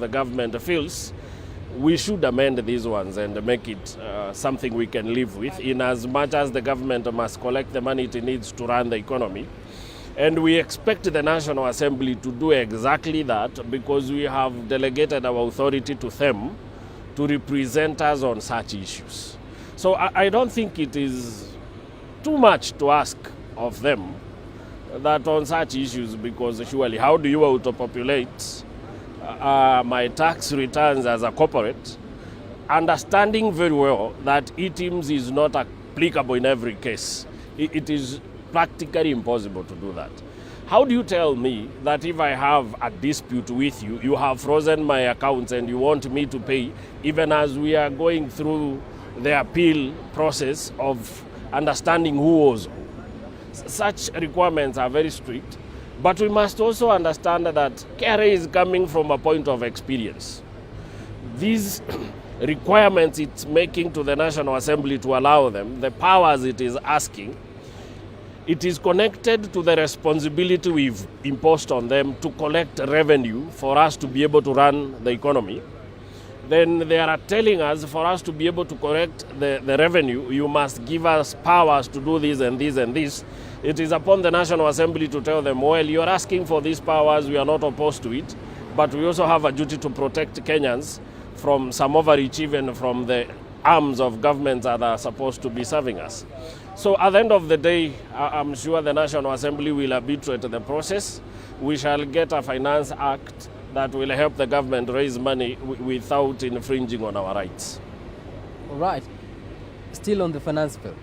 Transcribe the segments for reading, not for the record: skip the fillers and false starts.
of the government feels we should amend these ones and make it something we can live with, in as much as the government must collect the money it needs to run the economy. And we expect the National Assembly to do exactly that, because we have delegated our authority to them to represent us on such issues. So I don't think it is too much to ask of them that on such issues, because surely how do you autopopulate my tax returns as a corporate, understanding very well that ETIMS is not applicable in every case. It is practically impossible to do that. How do you tell me that if I have a dispute with you, you have frozen my accounts and you want me to pay, even as we are going through the appeal process of understanding who owes who? Such requirements are very strict, but we must also understand that KRA is coming from a point of experience. These requirements it's making to the National Assembly to allow them, the powers it is asking, it is connected to the responsibility we've imposed on them to collect revenue for us to be able to run the economy. Then they are telling us, for us to be able to collect the revenue, you must give us powers to do this and this and this. It is upon the National Assembly to tell them, well, you're asking for these powers, we are not opposed to it, but we also have a duty to protect Kenyans from some overreach, even from the arms of governments that are supposed to be serving us. So at the end of the day, I'm sure the National Assembly will arbitrate the process. We shall get a finance act that will help the government raise money without infringing on our rights. All right. Still on the finance bill.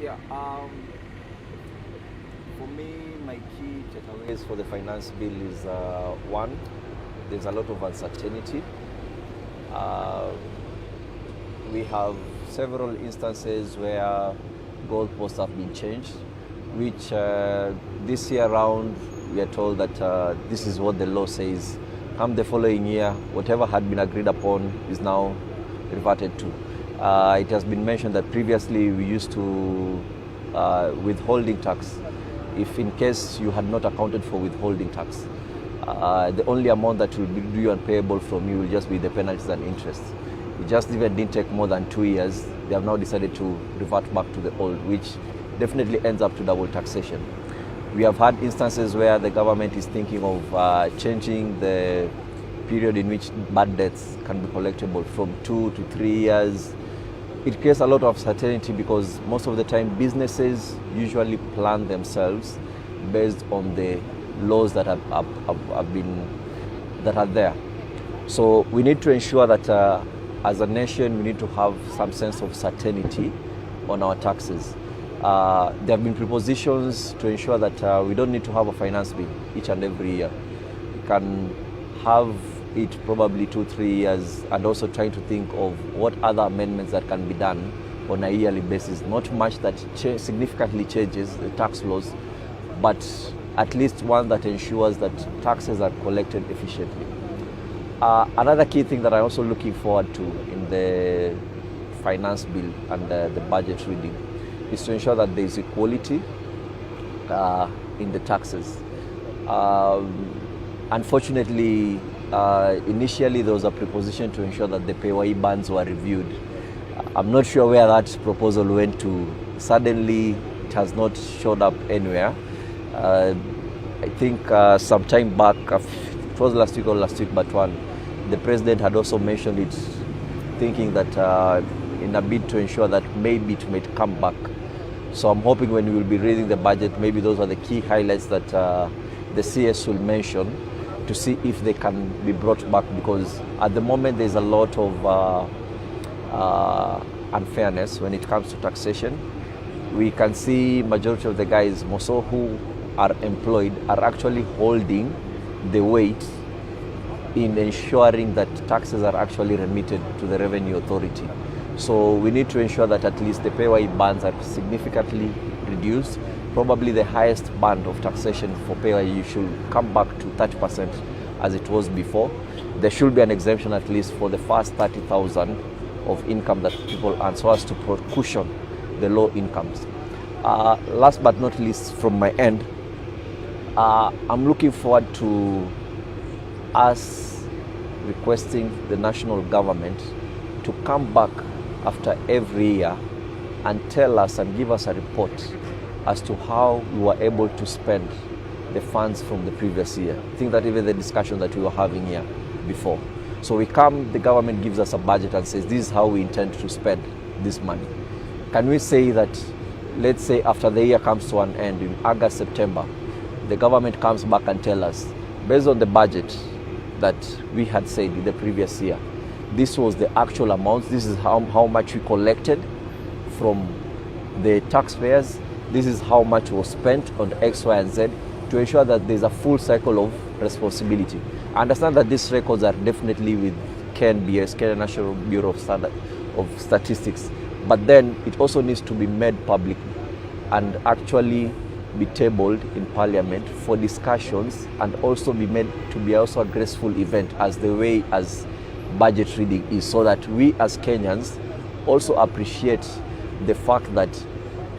Yeah. For me, my key takeaways for the finance bill is one, there's a lot of uncertainty. We have several instances where goalposts have been changed, which this year around we are told that this is what the law says. Come the following year, whatever had been agreed upon is now reverted to. It has been mentioned that previously we used to withholding tax. If in case you had not accounted for withholding tax, the only amount that will be due and payable from you will just be the penalties and interest. It just even didn't take more than 2 years. They have now decided to revert back to the old, which definitely ends up to double taxation. We have had instances where the government is thinking of changing the period in which bad debts can be collectible from 2 to 3 years. It creates a lot of uncertainty because most of the time businesses usually plan themselves based on the laws that are there. So we need to ensure that as a nation we need to have some sense of certainty on our taxes. There have been propositions to ensure that we don't need to have a finance bill each and every year. We can have it probably 2-3 years, and also trying to think of what other amendments that can be done on a yearly basis. Not much that significantly changes the tax laws, but at least one that ensures that taxes are collected efficiently. Another key thing that I'm also looking forward to in the finance bill and the budget reading is to ensure that there is equality in the taxes. Unfortunately, initially there was a proposition to ensure that the PAYE bands were reviewed. I'm not sure where that proposal went to. Suddenly it has not showed up anywhere. I think some time back, it was last week but one, the president had also mentioned it, thinking that in a bid to ensure that maybe it may come back. So I'm hoping when we will be reading the budget, maybe those are the key highlights that the CS will mention, to see if they can be brought back, because at the moment there's a lot of unfairness when it comes to taxation. We can see majority of the guys also who are employed are actually holding the weight in ensuring that taxes are actually remitted to the revenue authority. So we need to ensure that at least the PAYE bands are significantly reduced. Probably the highest band of taxation for PAYE should come back to 30% as it was before. There should be an exemption at least for the first 30,000 of income that people earn, so as to cushion the low incomes. Last but not least from my end, I'm looking forward to us requesting the national government to come back after every year and tell us and give us a report as to how we were able to spend the funds from the previous year. I think that even the discussion that we were having here before. So we come, the government gives us a budget and says, this is how we intend to spend this money. Can we say that, let's say after the year comes to an end, in August, September, the government comes back and tell us, based on the budget that we had said in the previous year, this was the actual amount, this is how much we collected from the taxpayers, this is how much was spent on X, Y, and Z, to ensure that there's a full cycle of responsibility. I understand that these records are definitely with KNBS, Kenya National Bureau of Statistics, but then it also needs to be made public and actually be tabled in Parliament for discussions, and also be made to be also a graceful event as the way as budget reading is, so that we as Kenyans also appreciate the fact that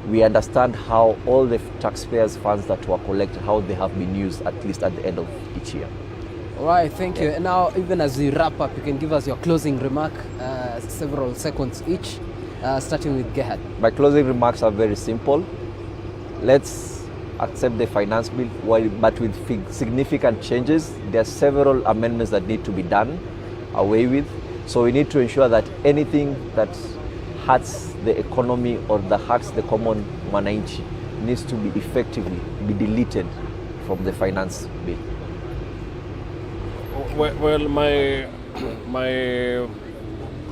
we understand how all the taxpayers' funds that were collected, how they have been used, at least at the end of each year. All right, thank you. And now, even as we wrap up, you can give us your closing remark, several seconds each, starting with Gerhard. My closing remarks are very simple. Let's accept the finance bill, but with significant changes. There are several amendments that need to be done away with. So we need to ensure that anything that hurts the economy or that hurts the common mwananchi needs to be effectively deleted from the finance bill. Well, my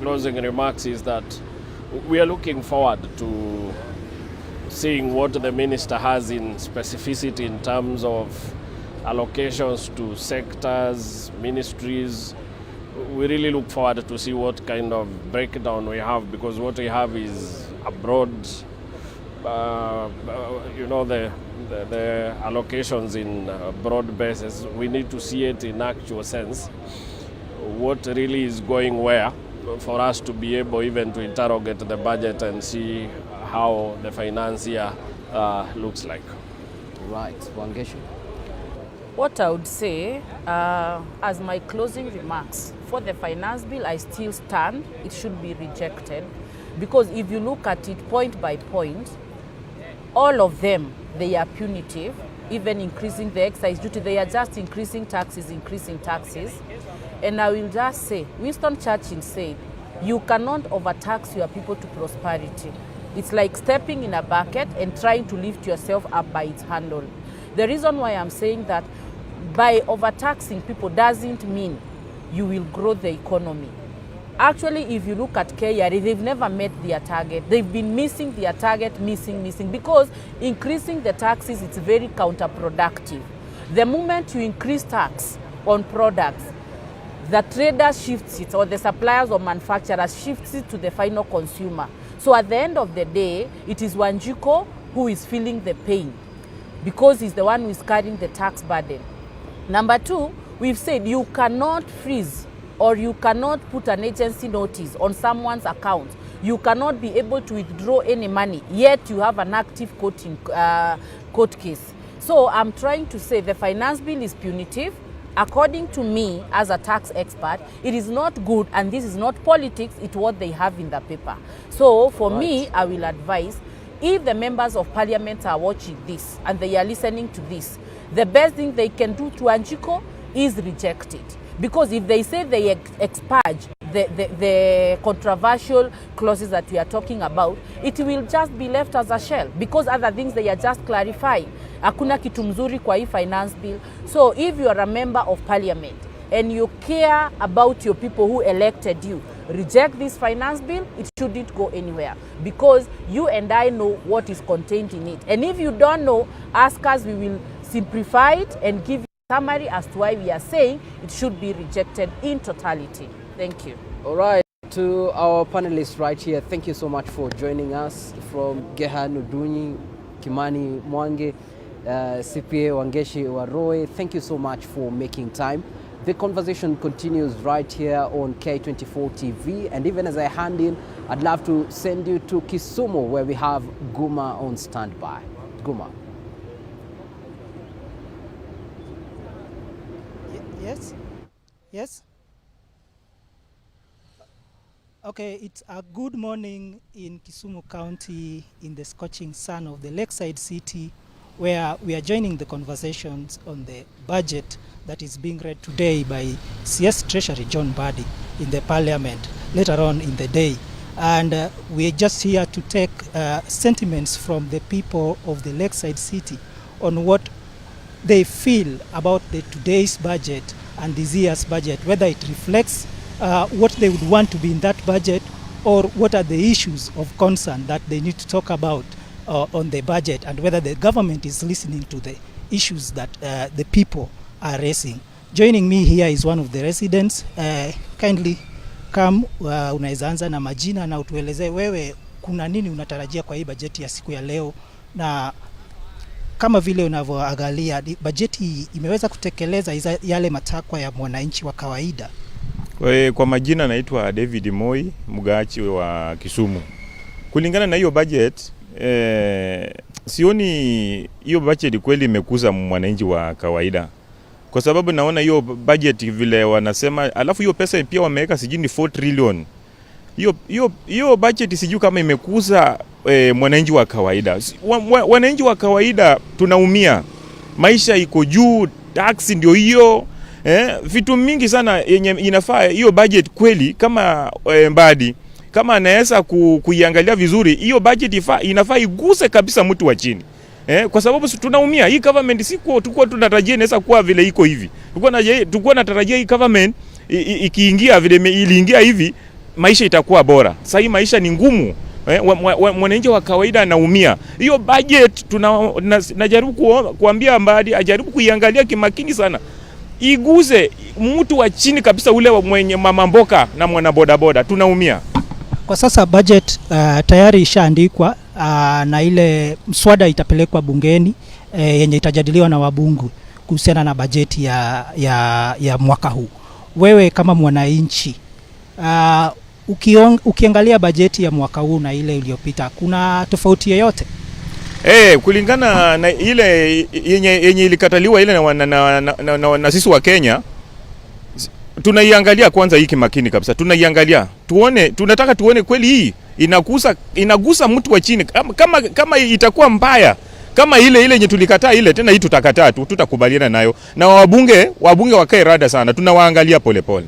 closing remarks is that we are looking forward to seeing what the minister has in specificity in terms of allocations to sectors, ministries. We really look forward to see what kind of breakdown we have, because what we have is a broad, the allocations in broad basis. We need to see it in actual sense, what really is going where, for us to be able even to interrogate the budget and see how the finance year looks like. Right, Wangeshi. What I would say as my closing remarks, for the finance bill, I still stand. It should be rejected, because if you look at it point by point, all of them, they are punitive. Even increasing the excise duty, they are just increasing taxes. And I will just say, Winston Churchill said, you cannot overtax your people to prosperity. It's like stepping in a bucket and trying to lift yourself up by its handle. The reason why I'm saying that, by overtaxing people doesn't mean you will grow the economy. Actually, if you look at Kenya, they've never met their target. They've been missing their target, missing, because increasing the taxes, it's very counterproductive. The moment you increase tax on products, the trader shifts it, or the suppliers or manufacturers shifts it to the final consumer. So at the end of the day, it is Wanjiko who is feeling the pain, because he's the one who is carrying the tax burden. Number two, we've said you cannot freeze or you cannot put an agency notice on someone's account. You cannot be able to withdraw any money, yet you have an active court case. So I'm trying to say the finance bill is punitive. According to me, as a tax expert, it is not good, and this is not politics, it's what they have in the paper. So for me, I will advise, if the members of parliament are watching this and they are listening to this, the best thing they can do to Wanjiko is reject it. Because if they say they expurge the controversial clauses that we are talking about, it will just be left as a shell, because other things they are just clarifying. Hakuna kitu mzuri kwa hii finance bill. So if you are a member of parliament and you care about your people who elected you, reject this finance bill. It shouldn't go anywhere, because you and I know what is contained in it. And if you don't know, ask us, we will simplify it and give you a summary as to why we are saying it should be rejected in totality. Thank you. All right, to our panelists right here, thank you so much for joining us. From Gerhard Nudunyi, Kimani Mwange, CPA Wangeshi Waroe, thank you so much for making time. The conversation continues right here on K24 TV, and even as I hand in, I'd love to send you to Kisumu, where we have Guma on standby. Guma. Yes. Yes? Okay, it's a good morning in Kisumu County in the scorching sun of the lakeside city, where we are joining the conversations on the budget that is being read today by CS Treasury John Mbadi in the parliament later on in the day. And we are just here to take sentiments from the people of the lakeside city on what they feel about the today's budget and this year's budget, whether it reflects what they would want to be in that budget, or what are the issues of concern that they need to talk about on the budget, and whether the government is listening to the issues that the people are raising. Joining me here is one of the residents. Kindly come, unaweza anza na majina na utueleze wewe kuna nini unatarajia kwa hii bajeti ya siku ya leo, na kama vile unavyoangalia bajeti imeweza kutekeleza yale matakwa ya mwananchi wa kawaida. Kwa majina naitwa David Moi, mgaachi wa Kisumu. Kulingana na hiyo budget, sioni hiyo budget kweli imekuza mwananchi wa kawaida. Kwa sababu naona hiyo budget vile wanasema, alafu hiyo pesa pia wameweka sijini 4 trillion. Hiyo budget sijui kama imekuza mwananchi wa kawaida. Wananchi wa kawaida tunaumia. Maisha iko juu, tax ndio hiyo. Vitu mingi sana yenye inafaa hiyo budget kweli kama Mbadi kama anaweza kuiangalia vizuri, hiyo budget inafaa iguse kabisa mtu wa chini. Kwa sababu tunaumia. Hii government tulikuwa tunatarajia inaweza kuwa vile iko hivi. Tulikuwa natarajia hii government ikiingia vile iliingia hivi maisha itakuwa bora. Sasa hii maisha ni ngumu. Mwananchi wa kawaida anaumia. Hiyo budget najaribu kuambia Mbadi ajaribu kuiangalia kimakini sana. Iguze mtu wa chini kabisa, ule mwenye mama mboka na mwana boda boda, tunaumia. Kwa sasa budget tayari ishaandikwa na ile mswada itapelekwa bungeni yenye itajadiliwa na wabunge kuhusiana na bajeti ya mwaka huu. Wewe kama mwananchi ukiangalia bajeti ya mwaka huu na ile iliyopita, kuna tofauti yoyote? Kulingana na ile yenye ilikataliwa ile na sisi wa Kenya, tunaiangalia kwanza hiki makini kabisa. Tunaiangalia. Tunataka tuone kweli hii inagusa mtu wa chini. Kama itakuwa mbaya, kama ile yenye tulikataa ile, tena hii tutakataa tu, tutakubaliana nayo. Na wabunge wakae rada sana. Tunawaangalia polepole.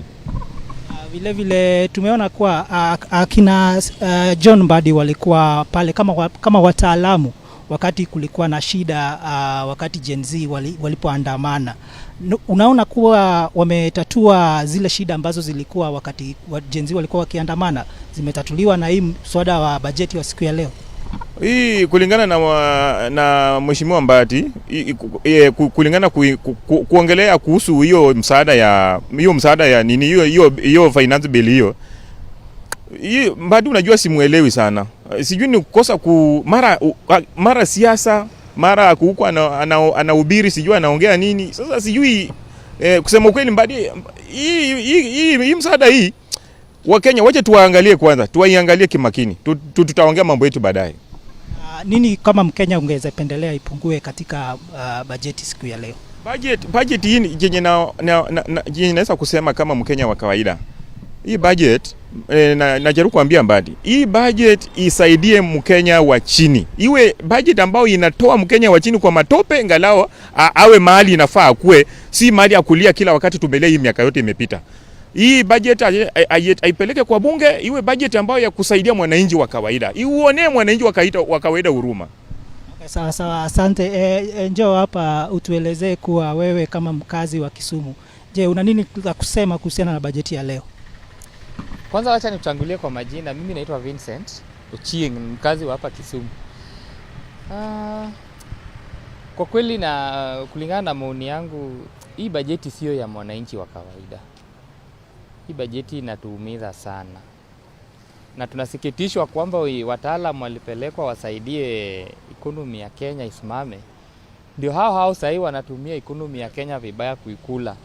Vile vile tumeona kuwa akina John Mbadi walikuwa pale kama wataalamu wakati kulikuwa na shida, wakati Gen Z walipoandamana. Unaona kuwa wametatua zile shida ambazo zilikuwa wakati Gen Z walikuwa wakiandamana, zimetatuliwa na hii mswada wa bajeti wa siku ya leo? Hii kulingana na Mheshimiwa Mbadi, kulingana kuongelea kuhusu hiyo msaada ya nini hiyo finance bill hiyo. Mbadi unajua simuelewi sana. Sijui ni kukosa mara siasa, mara huko anahubiri, sijui anaongea nini. Sasa sijui kusema kweli Mbadi hii msaada hii Wakenya wacha tuwaangalie kwanza, tuwaiangalie kimakini. Tutaongea mambo yetu baadaye. Nini kama Mkenya ungeweza pendelea ipungue katika bajeti siku ya leo? Budget hii yenye naweza kusema kama Mkenya wa kawaida. Hii budget najaribu kuambia Mbadi, hii budget isaidie Mkenya wa chini. Iwe budget ambayo inatoa Mkenya wa chini kwa matope, ngalao awe mahali inafaa kuwe, si mahali ya kulia kila wakati tumelea hii miaka yote imepita. Hii budget aipeleke kwa bunge, iwe budget ambayo ya kusaidia mwananchi wa kawaida. Iuone mwananchi wa kawaida huruma. Sawa, asante. Njoo hapa utuelezee kuwa wewe kama mkazi wa Kisumu, je, una nini la kusema kuhusiana na bajeti ya leo? Kwanza wacha nikutangulie kwa majina. Mimi naitwa Vincent Ochieng, mkazi wa hapa Kisumu. Kwa kweli na kulingana na maoni yangu, hii bajeti sio ya mwananchi wa kawaida. Hii bajeti inatuumiza sana. Na tunasikitishwa kwamba wataalamu walipelekwa wasaidie economy ya Kenya isimame. Ndio hao sasa wanatumia economy ya Kenya vibaya kuikula.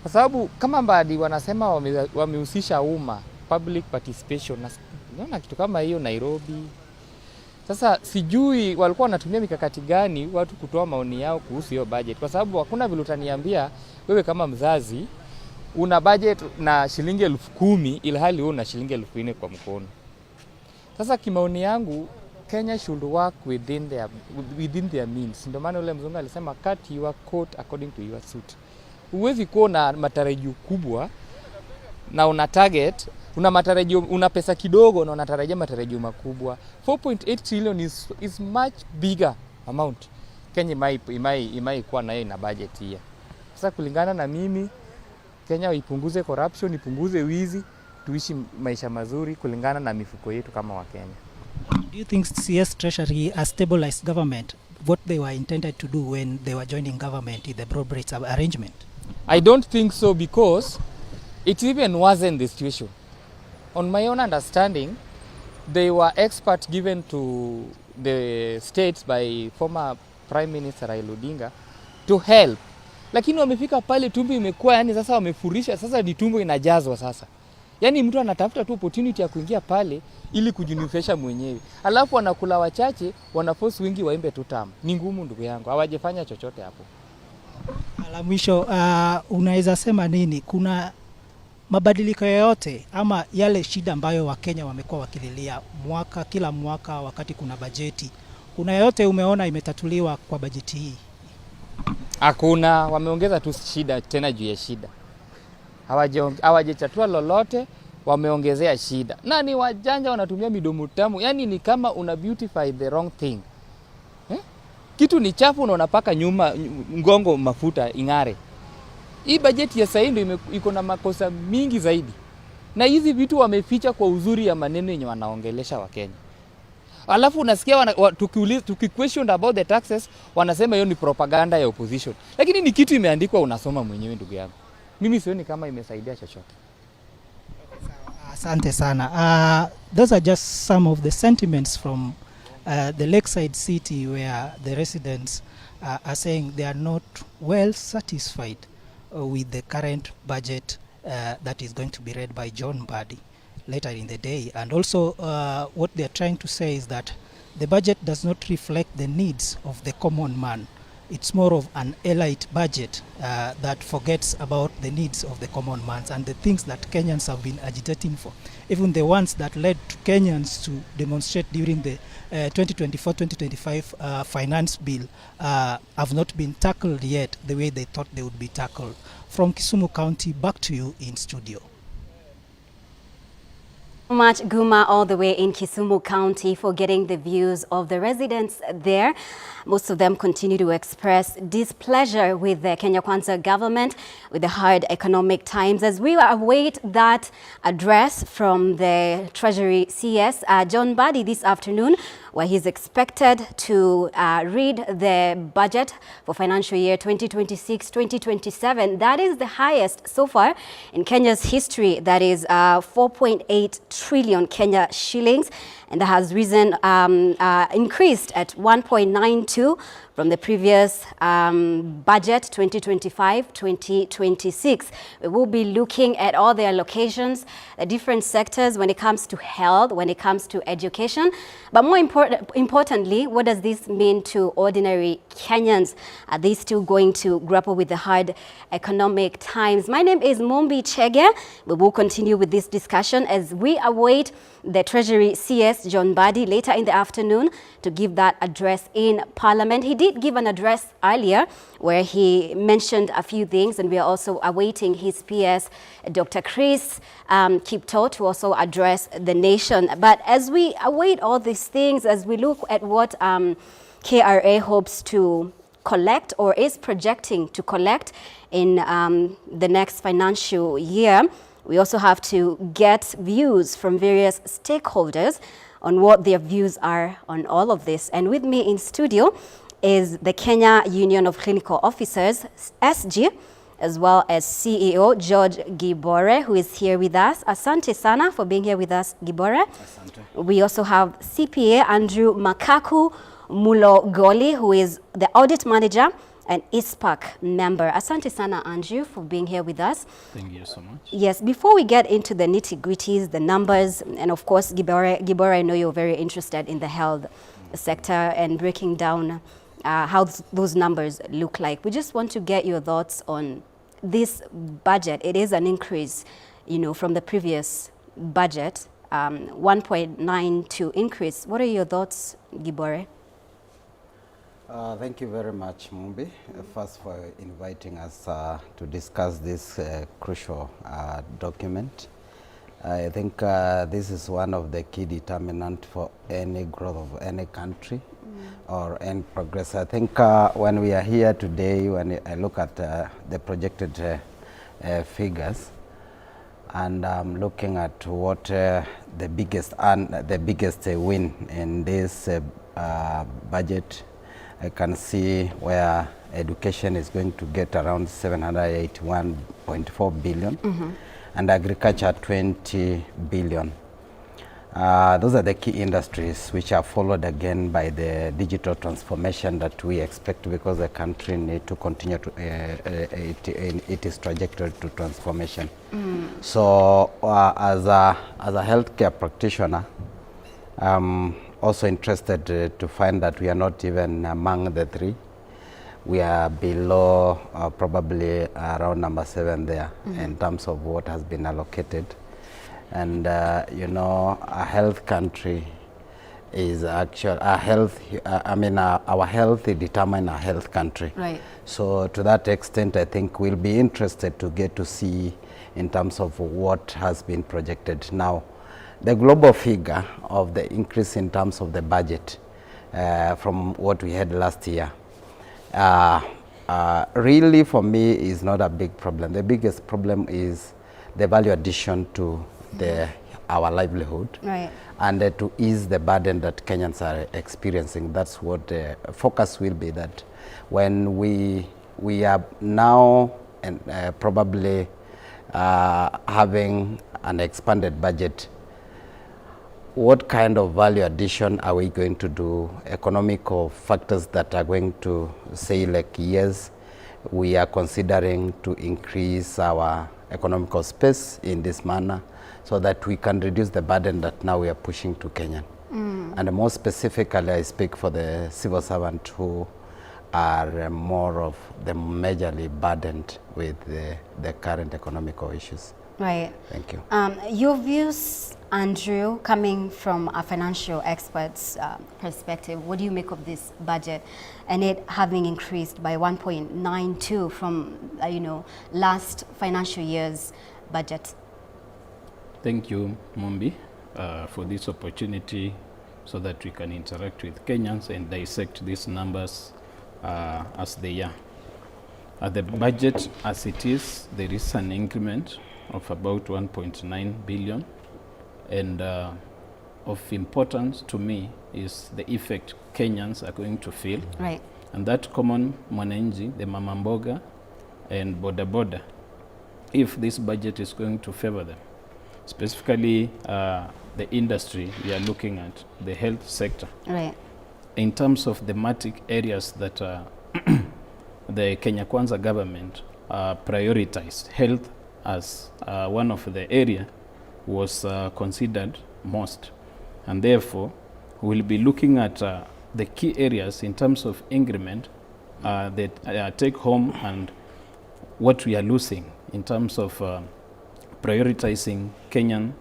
Kwa sababu kama Mbadi wanasema wamehusisha umma, public participation. Naona kitu kama hiyo Nairobi. Sasa sijui walikuwa wanatumia mikakati gani watu kutoa maoni yao kuhusu hiyo budget. Kwa sababu hakuna vile utaniambia wewe kama mzazi una budget na shilingi 10,000 ilhali wewe una shilingi 4,000 kwa mkono. Sasa kimaoni yangu Kenya should work within their means. Ndio maana yule mzungu alisema cut your coat according to your suit. Huwezi kuwa na matarajio kubwa na una target, una pesa kidogo na unatarajia matarajio makubwa. 4.8 trillion is much bigger amount. Kenya imai kuwa nayo ina budget hii. Sasa kulingana na mimi, Kenya ipunguze corruption, ipunguze wizi, tuishi maisha mazuri kulingana na mifuko yetu kama wa Kenya. Do you think CS Treasury has stabilized government, what they were intended to do when they were joining government in the broad rates arrangement? I don't think so, because it even wasn't the situation. On my own understanding, they were experts given to the states by former Prime Minister Raila Odinga to help. Lakini wamefika pale tumbo imekuwa, yani sasa wamefurisha, sasa ni tumbo inajazwa sasa. Yani mtu anatafuta tu opportunity ya kuingia pale ili kujinufaisha mwenyewe. Alafu wanakula wachache, wanaforce wingi waimbe tu tamu. Ni ngumu ndugu yangu, hawajafanya chochote hapo. La mwisho, unaweza sema nini? Kuna mabadiliko yoyote ama yale shida ambayo Wakenya wamekuwa wakililia kila mwaka wakati kuna bajeti, kuna yote umeona imetatuliwa kwa bajeti hii? Hakuna, wameongeza tu shida tena juu ya shida. Hawajatatua lolote, wameongezea shida. Na ni wajanja wanatumia midomo tamu, yani ni kama una beautify the wrong thing. Kitu ni chafu na unapaka nyuma ngongo mafuta ingare. Hii bajeti ya sasa ndio iko na makosa mingi zaidi. Na hizi vitu wameficha kwa uzuri ya maneno yenye wanaongelesha Wakenya. Alafu unasikia tuki-question about the taxes, wanasema hiyo ni propaganda ya opposition. Lakini ni kitu imeandikwa, unasoma mwenyewe ndugu yangu. Mimi sioni kama imesaidia chochote. Asante sana. Those are just some of the sentiments from the Lakeside City, where the residents are saying they are not well satisfied with the current budget that is going to be read by John Mbadi later in the day. And also what they are trying to say is that the budget does not reflect the needs of the common man. It's more of an elite budget that forgets about the needs of the common man and the things that Kenyans have been agitating for. Even the ones that led to Kenyans to demonstrate during the 2024-2025 finance bill have not been tackled yet the way they thought they would be tackled. From Kisumu County, back to you in studio. Much Guma all the way in Kisumu County for getting the views of the residents there. Most of them continue to express displeasure with the Kenya Kwanza government, with the hard economic times, as we await that address from the Treasury CS, John Mbadi, this afternoon, where he's expected to read the budget for financial year 2026-2027. That is the highest so far in Kenya's history. That is 4.8 trillion Kenya shillings, and that has risen, increased at 1.92 from the previous budget 2025-2026. We will be looking at all the allocations, the different sectors when it comes to health, when it comes to education. But more importantly, what does this mean to ordinary Kenyans? Are they still going to grapple with the hard economic times? My name is Mombi Chege. We will continue with this discussion as we await the Treasury CS John Mbadi later in the afternoon to give that address in Parliament. He did give an address earlier where he mentioned a few things, and we are also awaiting his PS, Dr. Chris Kipto, to also address the nation. But as we await all these things, as we look at what KRA hopes to collect or is projecting to collect in the next financial year, we also have to get views from various stakeholders on what their views are on all of this. And with me in studio is the Kenya Union of Clinical Officers, SG, as well as CEO George Gibore, who is here with us. Asante sana for being here with us, Gibore. Asante. We also have CPA Andrew Makaku Mulogoli, who is the audit manager and ISPAC member. Asante sana, Andrew, for being here with us. Thank you so much. Yes, before we get into the nitty-gritties, the numbers, and of course, Gibore, I know you're very interested in the health sector and breaking down how those numbers look like. We just want to get your thoughts on this budget, it is an increase, from the previous budget, 1.92 increase. What are your thoughts, Gibore? Thank you very much, Mumbi, first for inviting us to discuss this crucial document. I think this is one of the key determinants for any growth of any country or any progress. I think when we are here today, when I look at the projected figures, and I'm looking at what the biggest win in this budget, I can see where education is going to get around 781.4 billion, and agriculture 20 billion. Those are the key industries which are followed again by the digital transformation that we expect, because the country need to continue to its trajectory to transformation. So as a healthcare practitioner, also interested to find that we are not even among the three. We are below, probably around number 7 there in terms of what has been allocated. And a health country is actually our health. Our health determines a health country. Right. So to that extent, I think we'll be interested to get to see in terms of what has been projected now. The global figure of the increase in terms of the budget from what we had last year, really for me is not a big problem. The biggest problem is the value addition to our livelihood, Right. and to ease the burden that Kenyans are experiencing. That's what the focus will be, that when we are now and probably having an expanded budget, what kind of value addition are we going to do? Economical factors that are going to say, like, yes, we are considering to increase our economical space in this manner so that we can reduce the burden that now we are pushing to Kenyan. And more specifically, I speak for the civil servant who are more of the majorly burdened with the current economical issues. Right. Thank you. Your views, Andrew, coming from a financial expert's perspective, what do you make of this budget and it having increased by 1.92 from, last financial year's budget? Thank you, Mumbi, for this opportunity so that we can interact with Kenyans and dissect these numbers as they are. The budget as it is, there is an increment of about 1.9 billion, and of importance to me is the effect Kenyans are going to feel. Right. And that common mwananchi, the mama mboga and boda boda, if this budget is going to favor them. Specifically, the industry we are looking at, the health sector. Right. In terms of thematic areas that the Kenya Kwanza government prioritized, health as one of the area was considered most. And therefore, we'll be looking at the key areas in terms of increment, that take home, and what we are losing in terms of prioritizing Kenyans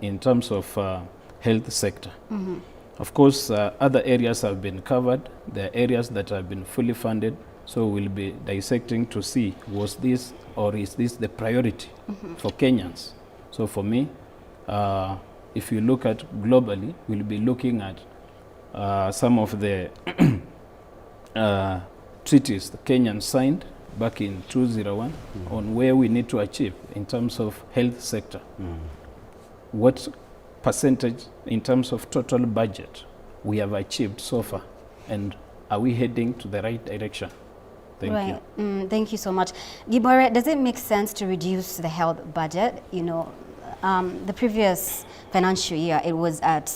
in terms of health sector. Of course, other areas have been covered. There are areas that have been fully funded. So we'll be dissecting to see, was this or is this the priority for Kenyans? So for me, if you look at globally, we'll be looking at some of the treaties the Kenyans signed back in 2001 on where we need to achieve in terms of health sector. What percentage in terms of total budget we have achieved so far, and are we heading to the right direction? Thank you. Thank you so much. Gibore, does it make sense to reduce the health budget? The previous financial year, it was at,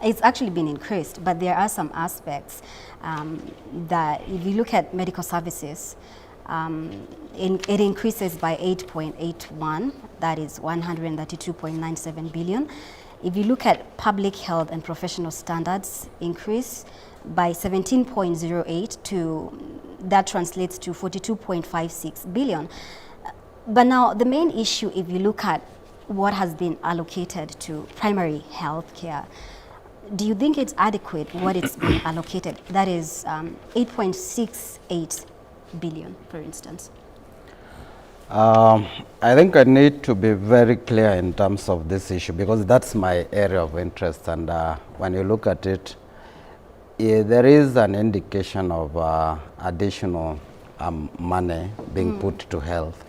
it's actually been increased, but there are some aspects that if you look at medical services, it increases by 8.81, that is 132.97 billion. If you look at public health and professional standards, increase by 17.08 to that translates to 42.56 billion. But now the main issue, if you look at what has been allocated to primary health care, do you think it's adequate what it's been allocated? That is 8.68 billion, for instance. I think I need to be very clear in terms of this issue because that's my area of interest, and when you look at it, there is an indication of additional money being put to health.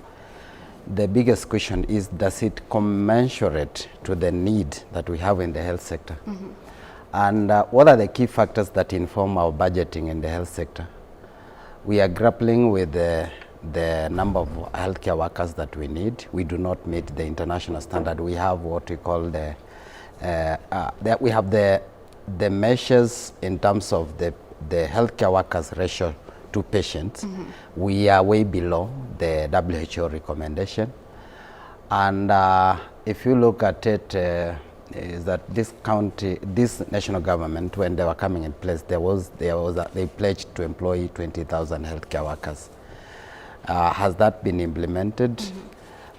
The biggest question is, does it commensurate to the need that we have in the health sector? And what are the key factors that inform our budgeting in the health sector? We are grappling with the number of healthcare workers that we need. We do not meet the international standard. We have what we call we have the measures in terms of the healthcare workers ratio to patients. We are way below the WHO recommendation. And if you look at it, is that this national government, when they were coming in place, they pledged to employ 20,000 healthcare workers. Has that been implemented?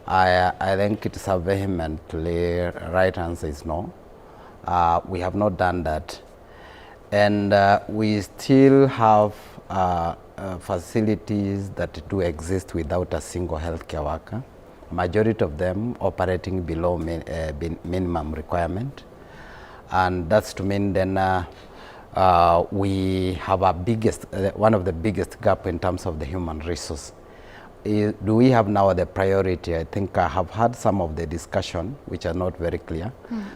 I think it's a vehemently right answer is no. We have not done that. And we still have facilities that do exist without a single healthcare worker. Majority of them operating below minimum requirement. And that's to mean then we have one of the biggest gap in terms of the human resource. Do we have now the priority? I think I have had some of the discussion which are not very clear,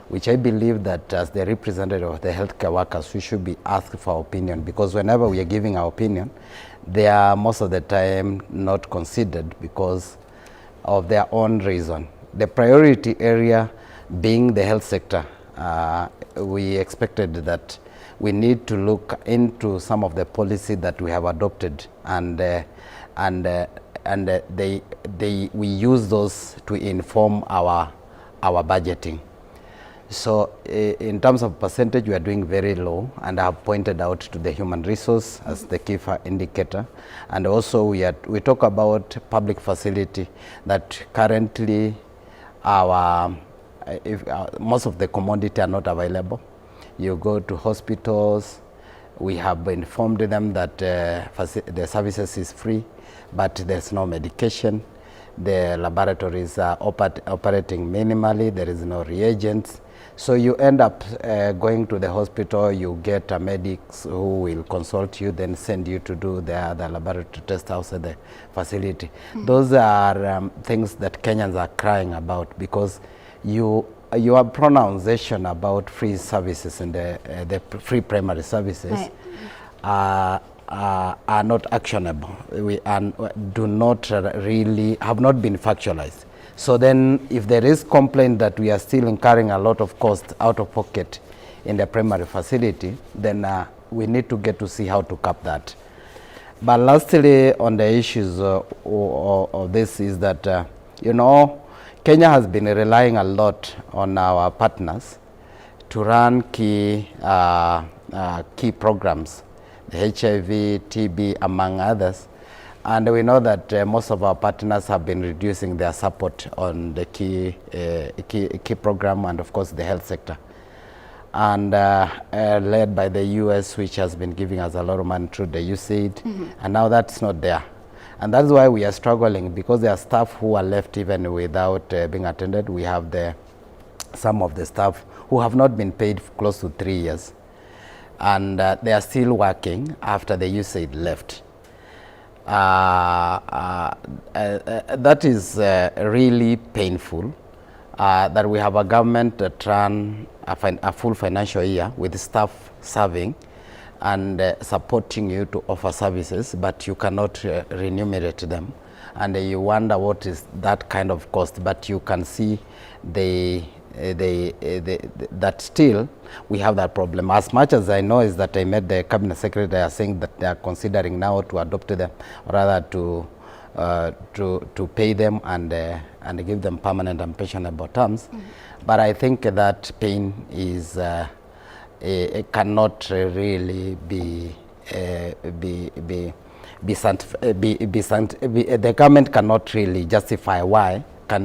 which I believe that as the representative of the healthcare workers, we should be asked for our opinion, because whenever we are giving our opinion, they are most of the time not considered because of their own reason. The priority area being the health sector, we expected that we need to look into some of the policy that we have adopted, and we use those to inform our budgeting. So in terms of percentage, we are doing very low, and I have pointed out to the human resource as the key indicator. And also we talk about public facility that currently most of the commodity are not available. You go to hospitals, we have informed them that the services is free, but there's no medication. The laboratories are operating minimally, there is no reagents. So you end up going to the hospital, you get a medics who will consult you, then send you to do the laboratory test outside the facility. Those are things that Kenyans are crying about, because your pronunciation about free services and the free primary services are not actionable. We do not really have not been factualized. So then, if there is complaint that we are still incurring a lot of cost out of pocket in the primary facility, then we need to get to see how to cap that. But lastly, on the issues of this is that Kenya has been relying a lot on our partners to run key programs, the HIV, TB, among others. And we know that most of our partners have been reducing their support on the key program, and of course the health sector. And led by the US, which has been giving us a lot of money through the USAID, and now that's not there. And that's why we are struggling, because there are staff who are left even without being attended. We have some of the staff who have not been paid close to 3 years, and they are still working after the USAID left. That is really painful, that we have a government that run a full financial year with staff serving and supporting you to offer services, but you cannot remunerate them. And you wonder what is that kind of cost, but you can see that still we have that problem. As much as I know is that I met the cabinet secretary, they are saying that they are considering now to adopt them, rather to pay them and give them permanent and pensionable terms. But I think that pain is it cannot really be the government cannot really justify why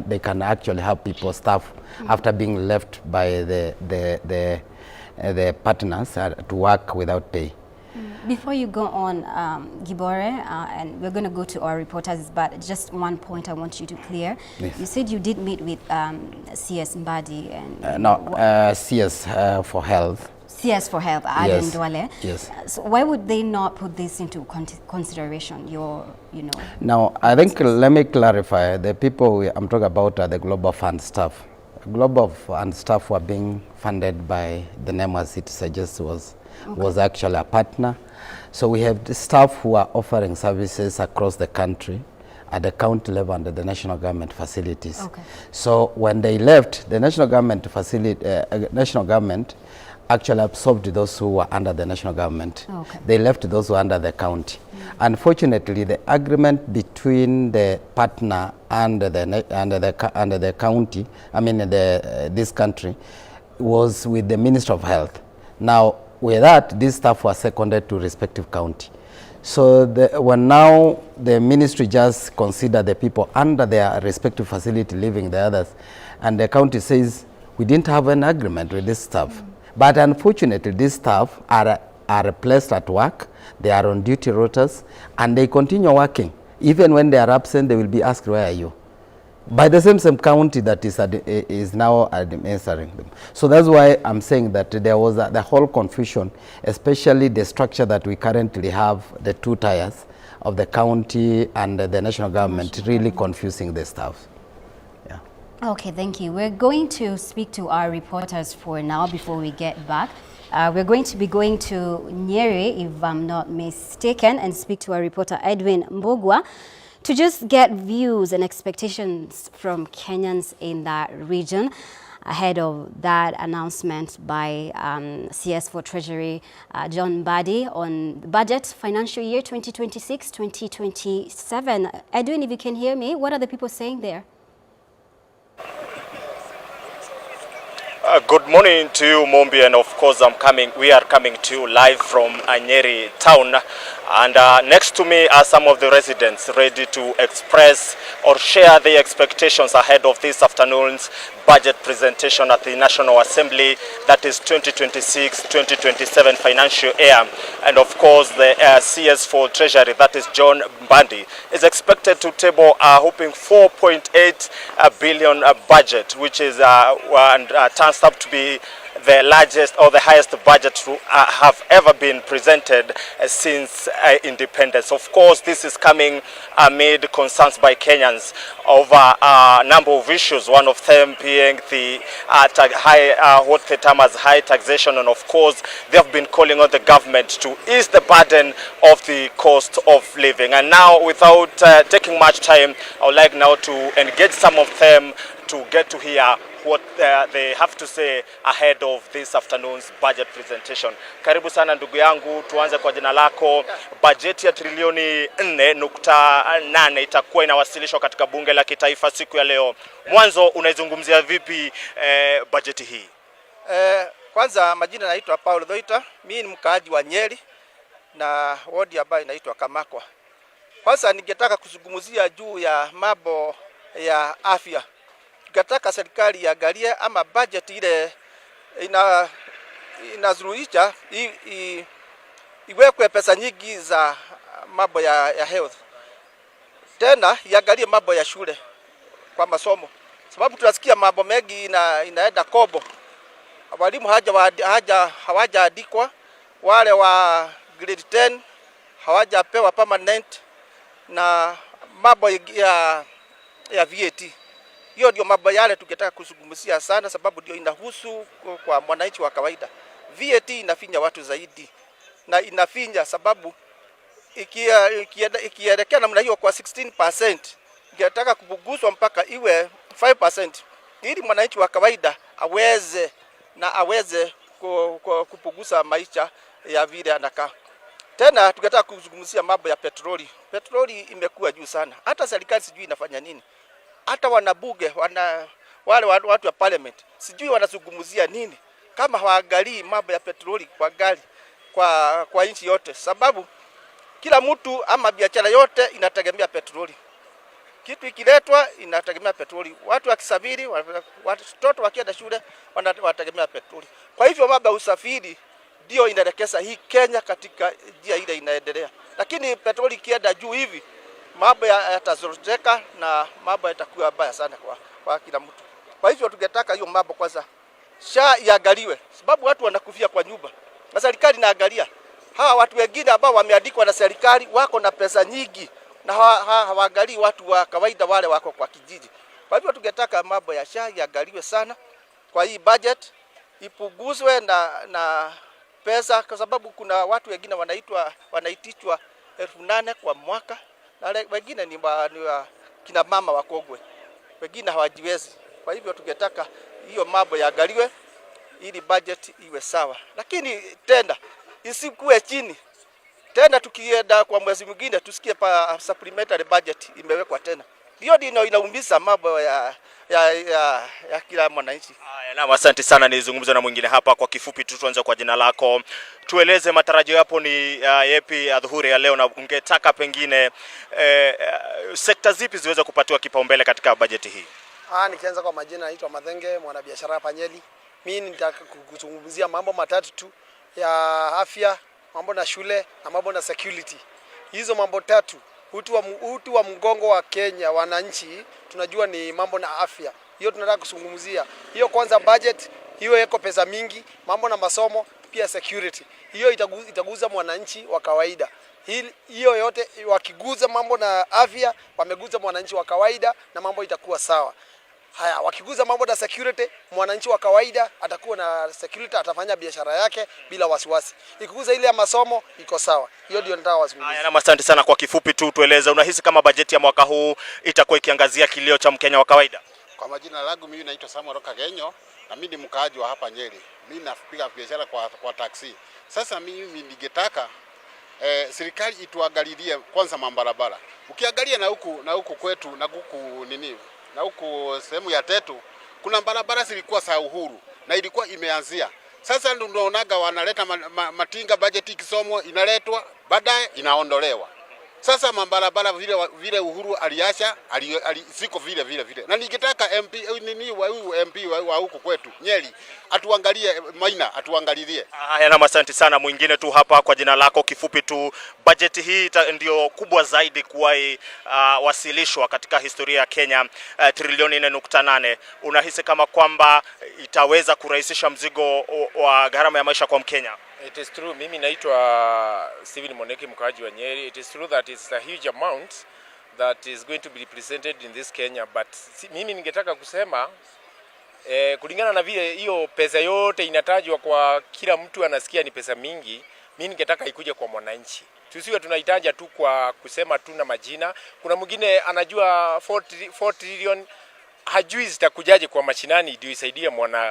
they can actually have people staff after being left by the partners to work without pay. Before you go on, Gibore, and we're going to go to our reporters, but just one point I want you to clear. Yes. You said you did meet with CS Mbadi and CS for Health. CS for Health, Aden Duale. Yes. So why would they not put this into consideration? Now, I think let me clarify. The people I'm talking about are the Global Fund staff. Global Fund staff were being funded by the name, as it suggests, was actually a partner. So we have the staff who are offering services across the country at the county level and the national government facilities. Okay. So when they left, the national government actually absorbed those who were under the national government. Okay. They left those who were under the county. Unfortunately, the agreement between the partner and the county, this country, was with the Minister of Health. Now, with that, these staff were seconded to respective county. So when now the ministry just consider the people under their respective facility leaving the others, and the county says, we didn't have an agreement with this staff. But unfortunately, these staff are placed at work, they are on duty rotas, and they continue working. Even when they are absent, they will be asked, where are you? By the same county that is now administering them. So that's why I'm saying that there was the whole confusion, especially the structure that we currently have, the two tiers of the county and the national government, really confusing the staff. Yeah. Okay, thank you. We're going to speak to our reporters for now before we get back. We're going to be going to Nyeri, if I'm not mistaken, and speak to our reporter Edwin Mbogwa, to just get views and expectations from Kenyans in that region ahead of that announcement by CS for Treasury John Mbadi on the budget financial year 2026-2027. Edwin, if you can hear me, what are the people saying there? Good morning to you, Mombi, and of course we are coming to you live from Nyeri town, and next to me are some of the residents ready to express or share their expectations ahead of this afternoon's budget presentation at the National Assembly, that is 2026-2027 financial year. And of course the CS for Treasury, that is John Mbadi, is expected to table a whopping 4.8 billion budget, which is turns up to be the largest or the highest budget to have ever been presented since independence. Of course, this is coming amid concerns by Kenyans over a number of issues, one of them being the what they term as high taxation, and of course they have been calling on the government to ease the burden of the cost of living. And now, without taking much time, I would like now to engage some of them to get to hear what they have to say ahead of this afternoon's budget presentation. Karibu sana ndugu yangu, tuanze kwa jina lako. Bajeti ya trilioni 4.8 itakuwa inawasilishwa katika bunge la kitaifa siku ya leo. Mwanzo unaizungumzia vipi bajeti hii? Kwanza majina naitwa Paul Dhoita, mimi ni mkaaji wa Nyeri na wodi ambayo inaitwa Kamakwa. Kwanza ningetaka kuzungumzia juu ya mambo ya afya. Tungetaka serikali iangalie ama budget ile inazuruhisha iwekwe pesa nyingi za mambo ya health. Tena iangalie mambo ya shule kwa masomo. Sababu tunasikia mambo mengi inaenda kobo. Walimu hawajaandikwa, wale wa grade 10 hawajapewa permanent, na mambo ya VAT. Hiyo ndio mambo yale tungetaka kuzungumzia sana, sababu ndio inahusu kwa mwananchi wa kawaida. VAT inafinya watu zaidi, na inafinya sababu ikielekea namna hiyo kwa 16%, ingetaka kupunguzwa mpaka iwe 5%, ili mwananchi wa kawaida aweze kupunguza maisha ya vile anakaa. Tena tungetaka kuzungumzia mambo ya petroli. Petroli imekuwa juu sana. Hata serikali sijui inafanya nini. Hata wanabuge, wale watu wa parliament, sijui wanazungumzia nini kama hawaangalii mambo ya petroli kwa gari kwa nchi yote. Sababu Kila mtu ama biashara yote inategemea petroli. Kitu ikiletwa inategemea petroli. Watu wakisafiri, watoto wakienda shule wanategemea petroli. Kwa hivyo mambo ya usafiri ndio inaelekeza hii Kenya katika njia ile inaendelea. Lakini petroli ikienda juu hivi, mambo yatazoroteka na mambo yatakuwa baya sana kwa kila mtu. Kwa hivyo tungetaka hiyo mambo kwanza iangaliwe, sababu watu wanakufia kwa nyumba. Na serikali inaangalia. Hawa watu wengine ambao wameandikwa na serikali wako na pesa nyingi na hawaangalii watu wa kawaida wale wako kwa kijiji. Kwa hivyo tungetaka mambo ya iangaliwe sana kwa hii budget, ipunguzwe na pesa, kwa sababu kuna watu wengine wanaitishwa 8,000 kwa mwaka na wengine ni kina mama wakogwe, wengine hawajiwezi. Kwa hivyo tungetaka hiyo mambo yaangaliwe ili budget iwe sawa, lakini tena isikuwe chini. Tena tukienda kwa mwezi mwingine tusikie pa supplementary budget imewekwa tena. Hiyo ndio inaumiza mambo ya kila mwananchi. Na asante sana. Nizungumza na mwingine hapa kwa kifupi tu. Tuanze kwa jina lako, tueleze matarajio yapo ni yepi adhuhuri ya leo, na ungetaka pengine sekta zipi ziweze kupatiwa kipaumbele katika bajeti hii? Nikianza kwa majina, naitwa Madhenge, mwanabiashara hapa Nyeri. Mimi nitaka kuzungumzia mambo matatu tu ya afya, mambo na shule na mambo na security. Hizo mambo tatu, uti wa mgongo wa Kenya wananchi tunajua ni mambo na afya. Hiyo tunataka kuzungumzia. Hiyo kwanza budget, hiyo iko pesa mingi, mambo na masomo, pia security. Hiyo itaguza mwananchi wa kawaida. Hiyo yote wakiguza mambo na afya, wameguza mwananchi wa kawaida na mambo itakuwa sawa. Haya, wakiguza mambo na security, mwananchi wa kawaida atakuwa na security, atafanya biashara yake bila wasiwasi. Ikiguza ile ya masomo iko sawa. Hiyo ndio nataka wazungumzie. Haya, na asante sana. Kwa kifupi tu tueleze, unahisi kama bajeti ya mwaka huu itakuwa ikiangazia kilio cha Mkenya wa kawaida? Kwa majina langu mimi naitwa Samuel Kagenyo na mimi ni mkaaji wa hapa Nyeri. Mimi napiga biashara kwa taxi. Sasa mimi ningetaka serikali ituangalilie kwanza mabarabara. Ukiangalia na huku kwetu na huku sehemu ya Tetu kuna barabara zilikuwa za uhuru na ilikuwa imeanzia. Sasa ndio unaonaga wanaleta matinga, budget ikisomwa inaletwa baadaye inaondolewa. Sasa mabarabara vile Uhuru aliacha siko vile. Na ningetaka MP wa huku kwetu Nyeri atuangalie Maina, atuangalilie. Haya, na asante sana. Mwingine tu hapa kwa jina lako, kifupi tu, bajeti hii ndio kubwa zaidi kuwahi wasilishwa katika historia ya Kenya, trilioni 4.8. Unahisi kama kwamba itaweza kurahisisha mzigo wa gharama ya maisha kwa Mkenya? It is true. Mimi naitwa Steven Moneki, mkaaji wa Nyeri. It is true that it's a huge amount that is going to be represented in this Kenya, but mimi ningetaka kusema kulingana na vile hiyo pesa yote inatajwa kwa kila mtu anasikia ni pesa mingi, mimi ningetaka ikuje kwa mwananchi. Tusiwe tunahitaji tu kwa kusema tu na majina. Kuna mwingine anajua 4 trillion hajui zitakujaje kwa mashinani ndio isaidie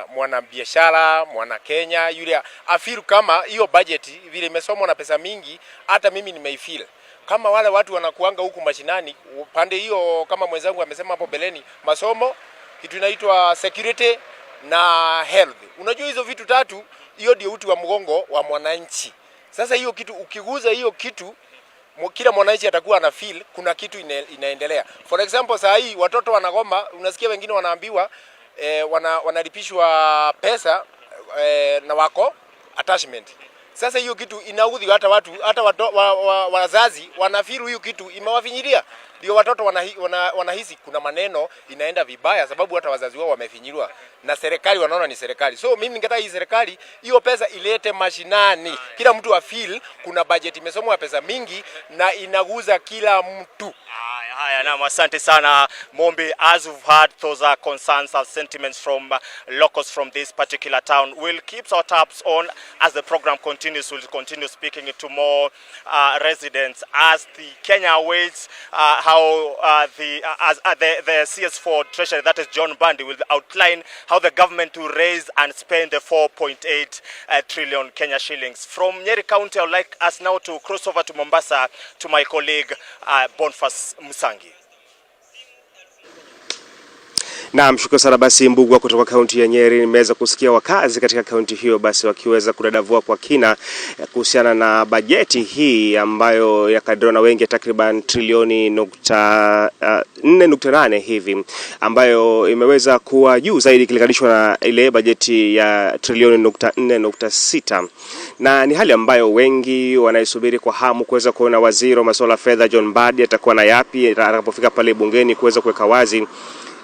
mwana biashara, mwana Kenya yule afiru kama hiyo budget vile imesomwa na pesa mingi. Hata mimi nimeifeel kama wale watu wanakuanga huku mashinani pande hiyo, kama mwenzangu amesema hapo beleni, masomo, kitu inaitwa security na health. Unajua hizo vitu tatu, hiyo ndio uti wa mgongo wa mwananchi. Sasa hiyo kitu ukiguza hiyo kitu, kila mwananchi atakuwa ana feel kuna kitu inaendelea. For example, saa hii watoto wanagoma, unasikia wengine wanaambiwa wanalipishwa pesa na wako attachment. Sasa hiyo kitu inaudhi hata watu, hata wazazi wanafeel hiyo kitu imewafinyilia. Ndio watoto wanahisi kuna maneno inaenda vibaya, sababu hata wazazi wao wamefinyiliwa na serikali, wanaona ni serikali. So mimi ningetaka hii serikali hiyo pesa ilete mashinani, kila mtu afeel kuna budget imesomwa pesa mingi na inaguza kila mtu. Haya, na asante sana Mombi. As we've heard, those are concerns and sentiments from locals from this particular town. We'll keep our tabs on as the program continues. We'll continue speaking to more residents as the Kenya awaits how the CS4 Treasury, that is John Bandi, will outline how the government will raise and spend the 4.8 trillion Kenya shillings. From Nyeri County, I would like us now to cross over to Mombasa to my colleague Boniface Musangi. Naam, shukrani sana basi Mbugua kutoka kaunti ya Nyeri. Nimeweza kusikia wakazi katika kaunti hiyo basi wakiweza kudadavua kwa kina kuhusiana na bajeti hii ambayo yakadiriwa na wengi takriban trilioni 4.8 hivi, ambayo imeweza kuwa juu zaidi ikilinganishwa na ile bajeti ya trilioni 4.6, na ni hali ambayo wengi wanaisubiri kwa hamu kuweza kuona waziri wa masuala ya fedha John Mbadi atakuwa na yapi atakapofika pale bungeni kuweza kuweka wazi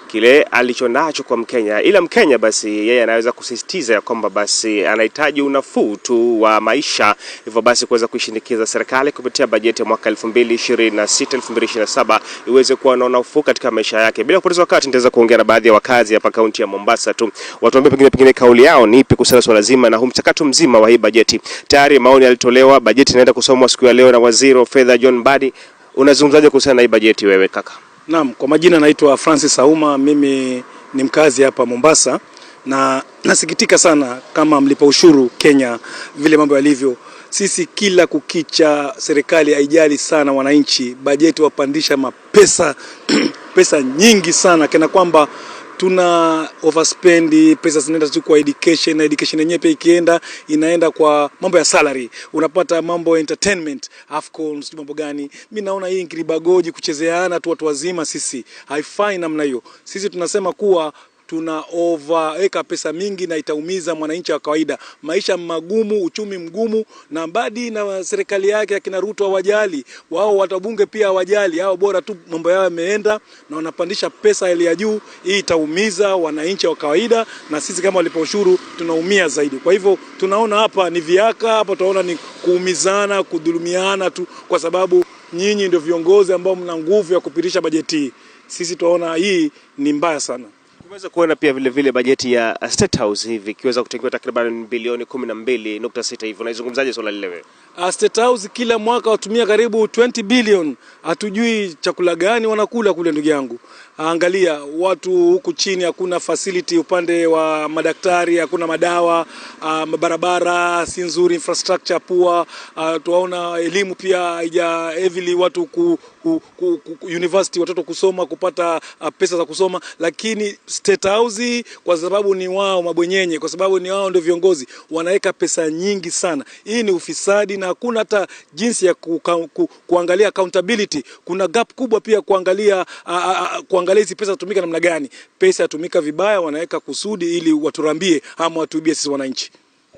kile alichonacho kwa Mkenya. Ila Mkenya basi yeye anaweza kusisitiza ya kwamba basi anahitaji unafuu tu wa maisha, hivyo basi kuweza kuishinikiza serikali kupitia bajeti ya mwaka 2026-2027 iweze kuwa na unafuu katika maisha yake. Bila kupoteza wakati nitaweza kuongea na baadhi ya wakazi hapa kaunti ya Mombasa tu. Watuambie pengine kauli yao ni ipi kuhusu swala zima na mchakato mzima wa hii bajeti. Tayari maoni yalitolewa, bajeti inaenda kusomwa siku ya leo na waziri wa fedha John Mbadi. Unazungumzaje kuhusiana na hii bajeti wewe kaka? Naam, kwa majina naitwa Francis Auma, mimi ni mkazi hapa Mombasa, na nasikitika sana kama mlipa ushuru Kenya vile mambo yalivyo. Sisi kila kukicha serikali haijali sana wananchi, bajeti wapandisha mapesa pesa nyingi sana kana kwamba tuna overspend, pesa zinaenda tu kwa education, na education yenyewe pia ikienda inaenda kwa mambo ya salary, unapata mambo ya entertainment, afcon, mambo gani. Mimi naona hii ngiribagoji kuchezeana tu watu wazima, sisi haifai namna hiyo. Sisi tunasema kuwa tuna overweka pesa mingi na itaumiza mwananchi wa kawaida. Maisha magumu, uchumi mgumu, na Mbadi na serikali yake akina Ruto hawajali. Wao watabunge pia hawajali. Hao bora tu mambo yao yameenda na wanapandisha pesa ile ya juu. Hii itaumiza wananchi wa kawaida, na sisi kama walipa ushuru tunaumia zaidi. Kwa hivyo tunaona hapa ni viaka, hapa tunaona ni kuumizana, kudhulumiana tu, kwa sababu nyinyi ndio viongozi ambao mna nguvu ya kupitisha bajeti hii. Sisi tunaona hii ni mbaya sana. Tumeweza kuona pia vile vile bajeti ya State House hivi ikiweza kutengewa takriban bilioni 12.6 hivi. Unaizungumzaje swala lile wewe? State House kila mwaka watumia karibu 20 billion. Hatujui chakula gani wanakula kule ndugu yangu. Angalia watu huku chini, hakuna facility upande wa madaktari, hakuna madawa, barabara si nzuri, infrastructure poor, tunaona elimu pia haija heavily watu university watoto kusoma kupata pesa za kusoma, lakini State House kwa sababu ni wao mabwenyenye, kwa sababu ni wao ndio viongozi, wanaweka pesa nyingi sana. Hii ni ufisadi na hakuna hata jinsi ya kuangalia accountability. Kuna gap kubwa pia kuangalia hizi pesa zitumika namna gani. Pesa yatumika vibaya, wanaweka kusudi ili waturambie ama watuibie sisi wananchi.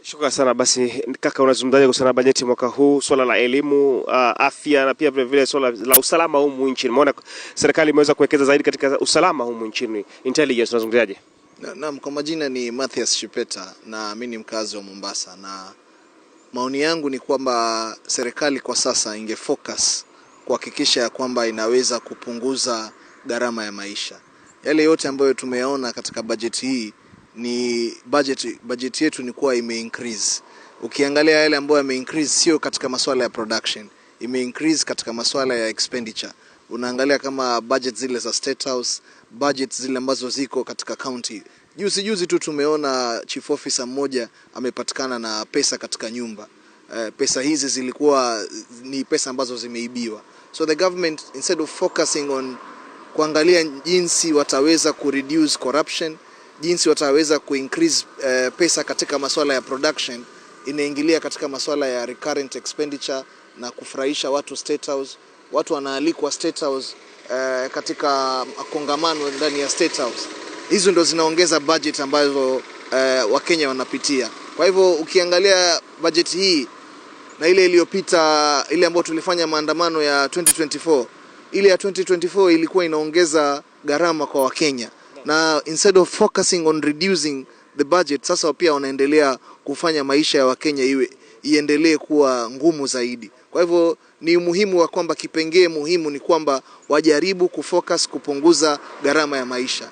Shukrani sana basi kaka, unazungumzaje kuhusiana na bajeti mwaka huu, swala la elimu, afya na pia vile vile swala la usalama humu nchini? Umeona serikali imeweza kuwekeza zaidi katika usalama humu nchini, intelligence, unazungumzaje? Naam, kwa majina ni Mathias Chipeta na mimi ni mkazi wa Mombasa, na maoni yangu ni kwamba serikali kwa sasa ingefocus kuhakikisha ya kwamba inaweza kupunguza gharama ya maisha. Yale yote ambayo tumeona katika bajeti hii ni budget yetu ni kuwa ime-increase. Ukiangalia yale ambayo yame-increase sio katika masuala ya production, ime-increase katika masuala ya expenditure. Unaangalia kama budget zile za State House, budget zile ambazo ziko katika county. Juzi tu tumeona chief officer mmoja amepatikana na pesa katika nyumba. Pesa hizi zilikuwa ni pesa ambazo zimeibiwa. So the government, instead of focusing on kuangalia jinsi wataweza kureduce corruption, jinsi wataweza kuincrease pesa katika masuala ya production, inaingilia katika masuala ya recurrent expenditure na kufurahisha watu State House. Watu wanaalikwa State House katika kongamano ndani ya State House. Hizo ndo zinaongeza budget ambazo Wakenya wanapitia. Kwa hivyo ukiangalia budget hii na ile iliyopita, ile ambayo tulifanya maandamano ya 2024, ile ya 2024 ilikuwa inaongeza gharama kwa Wakenya. Na instead of focusing on reducing the budget, sasa pia wanaendelea kufanya maisha ya Wakenya iendelee kuwa ngumu zaidi. Kwa hivyo ni muhimu wa kwamba kipengee muhimu ni kwamba wajaribu kufocus kupunguza gharama ya maisha.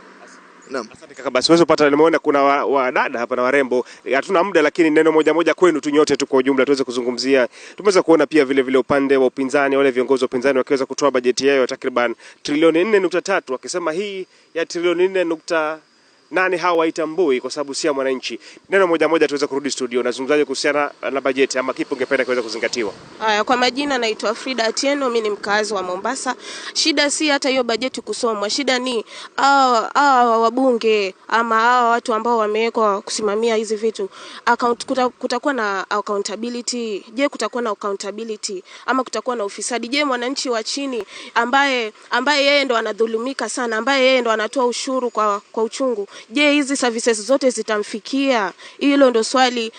Naam. Asante kaka, basi wewe upata, nimeona kuna wadada hapa na warembo. Hatuna muda, lakini neno moja kwenu tu nyote tu kwa ujumla tuweze kuzungumzia. Tumeweza kuona pia vile vile upande wa upinzani, wale viongozi wa upinzani wakiweza kutoa bajeti yao takriban trilioni 4.3, wakisema hii ya trilioni nani hawa haitambui kwa sababu si mwananchi. Neno moja moja tuweza kurudi studio. Nazungumzaje kuhusiana na bajeti ama kipi ungependa kiweza kuzingatiwa? Haya, kwa majina naitwa Frida Atieno, mimi ni mkazi wa Mombasa. Shida si hata hiyo bajeti kusomwa. Shida ni wabunge ama hawa watu ambao wamewekwa kusimamia hizi vitu. Kutakuwa na accountability. Je, kutakuwa na accountability ama kutakuwa na ufisadi? Je, mwananchi wa chini ambaye yeye ndo anadhulumika sana, ambaye yeye ndo anatoa ushuru kwa uchungu, je, hizi services zote zitamfikia? Hilo ndo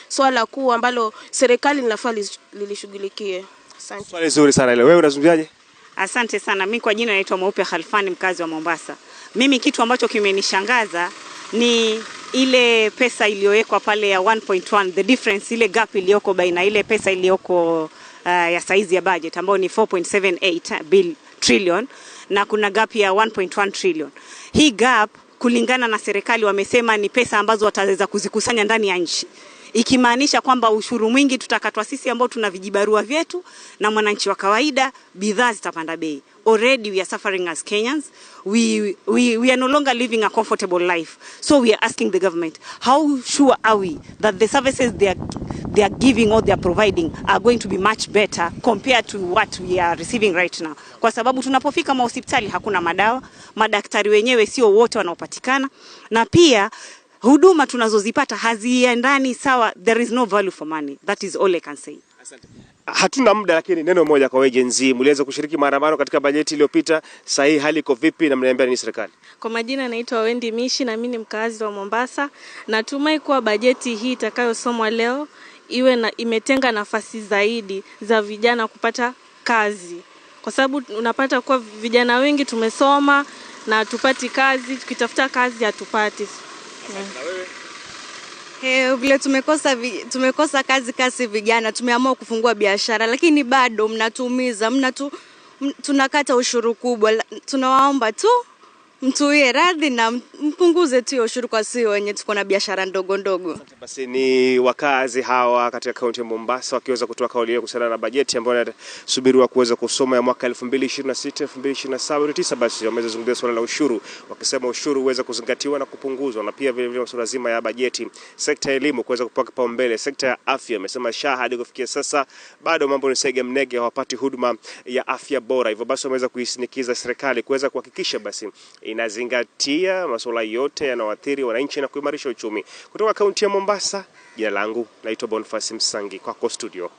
swala kuu ambalo serikali linafaa lilishughulikie. Asante. Swali zuri sana ile. Wewe unazungumziaje? Asante sana. Mimi kwa jina naitwa Mweupe Khalfani, mkazi wa Mombasa. Mimi kitu ambacho kimenishangaza ni ile pesa iliyowekwa pale ya 1.1, the difference, ile gap iliyoko baina ile pesa iliyoko ya saizi ya budget ambayo ni 4.78 trillion na kuna gap ya 1.1 trillion. Hii gap kulingana na serikali wamesema ni pesa ambazo wataweza kuzikusanya ndani ya nchi. Ikimaanisha kwamba ushuru mwingi tutakatwa sisi ambao tuna vijibarua vyetu na mwananchi wa kawaida, bidhaa zitapanda bei. Already we are suffering as Kenyans. We are no longer living a comfortable life. So we are asking the government, how sure are we that the services they are giving or they are providing are going to be much better compared to what we are receiving right now? Kwa sababu tunapofika hospitali hakuna madawa, madaktari wenyewe sio wote wanaopatikana, na pia huduma tunazozipata haziendani sawa. There is no value for money. That is all I can say. Asante. Hatuna muda, lakini neno moja kwa Gen Z. Mliweza kushiriki maandamano katika bajeti iliyopita. Sasa hii hali iko vipi na mnaambia ni serikali? Kwa majina naitwa Wendy Mishi na mimi ni mkazi wa Mombasa. Natumai kuwa bajeti hii itakayosomwa leo imetenga nafasi zaidi za vijana kupata kazi. Kwa sababu unapata kuwa vijana wengi tumesoma na tupati kazi, tukitafuta kazi hatupati. Vile tumekosa kazi vijana, tumeamua kufungua biashara, lakini bado mnatuumiza, tunakata ushuru kubwa. Tunawaomba tu mtuie radhi na mpunguze tu ushuru kwa sisi wenye tuko na biashara ndogo ndogo. Basi ni wakazi hawa katika kaunti ya Mombasa wakiweza kutoa kauli yao kuhusiana na bajeti ambayo inasubiriwa kuweza kusoma ya mwaka 2026 2027. Basi wamezungumzia swala la ushuru, wakisema ushuru uweze kuzingatiwa na kupunguzwa, na pia vile vile masuala zima ya bajeti, sekta ya elimu kuweza kupewa kipaumbele, sekta ya afya amesema SHA hadi kufikia sasa bado mambo ni sege mnege, hawapati huduma ya afya bora. Hivyo basi wameweza kuisinikiza serikali kuweza kuhakikisha basi inazingatia masuala yote yanayoathiri wananchi na kuimarisha uchumi. Kutoka kaunti ya Mombasa, jina langu naitwa Boniface Msangi, kwako studio.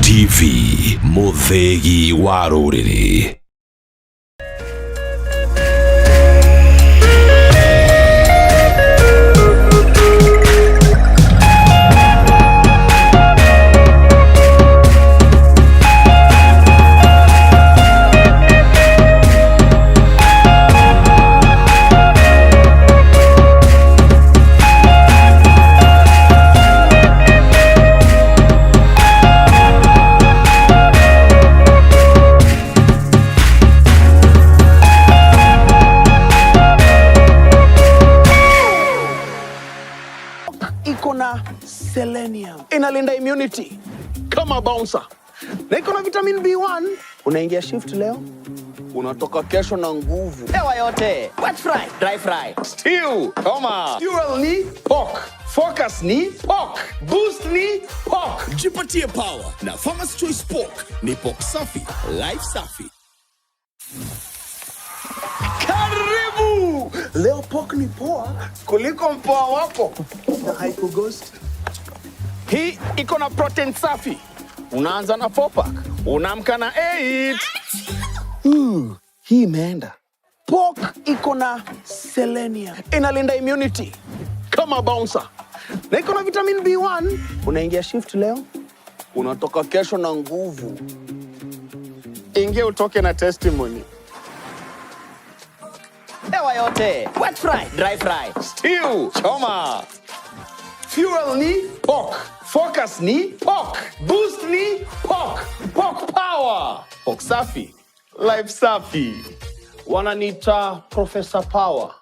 TV Muthegi wa Rũrĩrĩ. Selenium inalinda immunity kama bouncer, na iko na vitamin B1. Unaingia shift leo, unatoka kesho na nguvu. Hewa yote, wet fry, dry fry, stew, kama fuel ni pork, focus ni pork, boost ni pork. Jipatie power na Farmer's Choice Pork. Ni pork safi, life safi. Karibu! Leo pork ni poa kuliko mpoa wako na haikughost. Hii iko na protein safi. Unaanza na 4-pack, unaamka na 8. Hii imeenda. Pork iko na selenium, inalinda immunity kama bouncer, na iko na vitamin B1. Unaingia shift leo, unatoka kesho na nguvu. Ingia utoke na testimony. Pewa yote. Wet fry, dry fry. Stew, choma. Fuel ni pork. Focus ni pork. Boost ni pork. Pork power. Pork safi. Life safi. Wananiita Professor Power.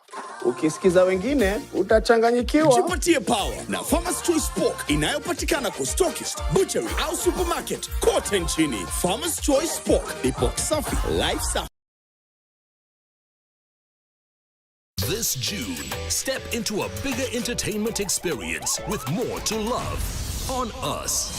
Ukisikiza wengine utachanganyikiwa. Jipatie power na Farmers Choice Pork inayopatikana kwa stockist, butchery au supermarket kote nchini. Farmers Choice Pork ni pork safi, life safi. This June, step into a bigger entertainment experience with more to love on Us.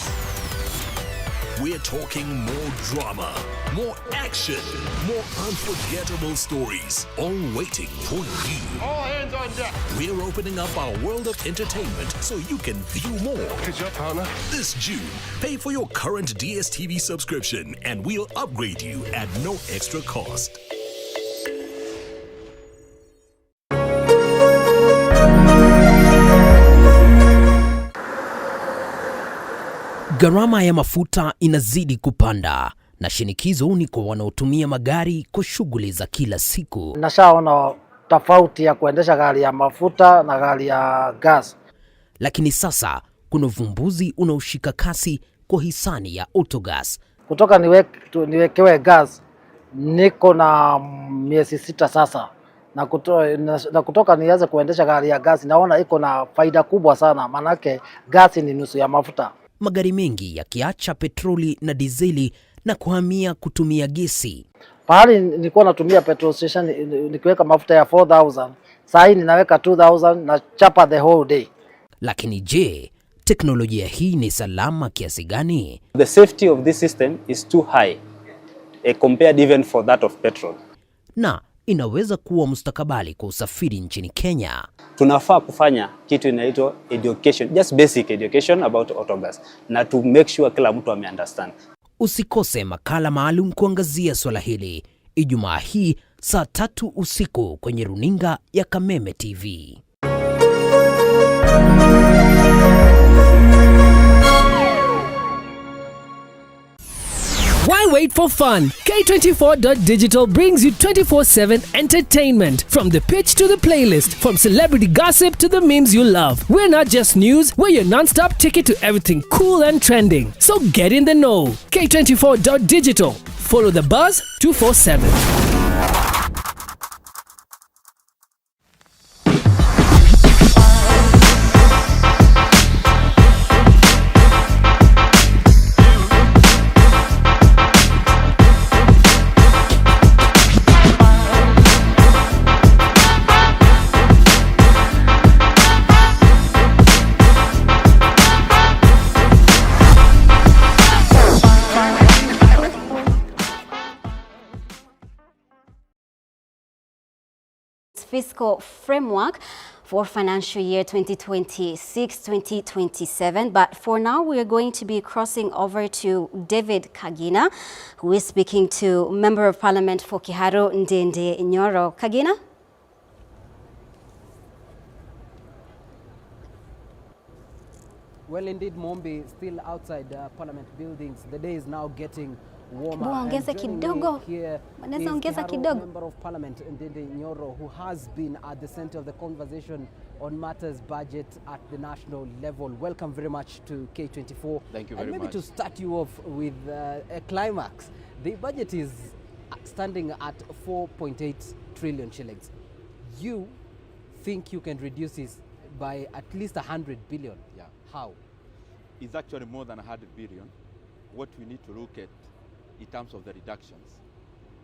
We're talking more drama, more action, more unforgettable stories, all waiting for you. All hands on deck. We're opening up our world of entertainment so you can view more. Good job, partner. This June, pay for your current DSTV subscription and we'll upgrade you at no extra cost. Gharama ya mafuta inazidi kupanda na shinikizo ni kwa wanaotumia magari kwa shughuli za kila siku. Nashaona tofauti ya kuendesha gari ya mafuta na gari ya gas. Lakini sasa kuna uvumbuzi unaoshika kasi kwa hisani ya autogas. Kutoka niwekewe gas niko na miezi 6 sasa. Na kutoka nianze kuendesha gari ya gas naona iko na faida kubwa sana, manake gas ni nusu ya mafuta. Magari mengi yakiacha petroli na dizeli na kuhamia kutumia gesi. Pahali nilikuwa natumia petrol station nikiweka mafuta ya 4000, sasa hivi ninaweka 2000 na chapa the whole day. Lakini je, teknolojia hii ni salama kiasi gani? The safety of this system is too high compared even for that of petrol. Na inaweza kuwa mustakabali kwa usafiri nchini Kenya. Tunafaa kufanya kitu inaitwa education, just basic education about autogas, na to make sure kila mtu ame-understand. Usikose makala maalum kuangazia swala hili Ijumaa hii saa 3 usiku kwenye runinga ya Kameme TV. Why wait for fun? K24.digital brings you 24/7 entertainment. From the pitch to the playlist, from celebrity gossip to the memes you love. We're not just news, we're your non-stop ticket to everything cool and trending. So get in the know. K24.digital. Follow the buzz 247. Fiscal framework for financial year 2026-2027. But for now, we are going to be crossing over to David Kagina, who is speaking to Member of Parliament for Kiharu Ndende Nyoro. Kagina? Well, indeed, Mombi, still outside Parliament buildings. The day is now getting warmer. Ongeza kidogo. Manaweza ongeza kidogo. Member of Parliament Ndende Nyoro, who has been at the center of the conversation on matters budget at the national level. Welcome very much to K24. Thank you very much. And maybe to start you off with a climax. The budget is standing at 4.8 trillion shillings. You think you can reduce this by at least 100 billion? Yeah. How? It's actually more than 100 billion. What we need to look at in terms of the reductions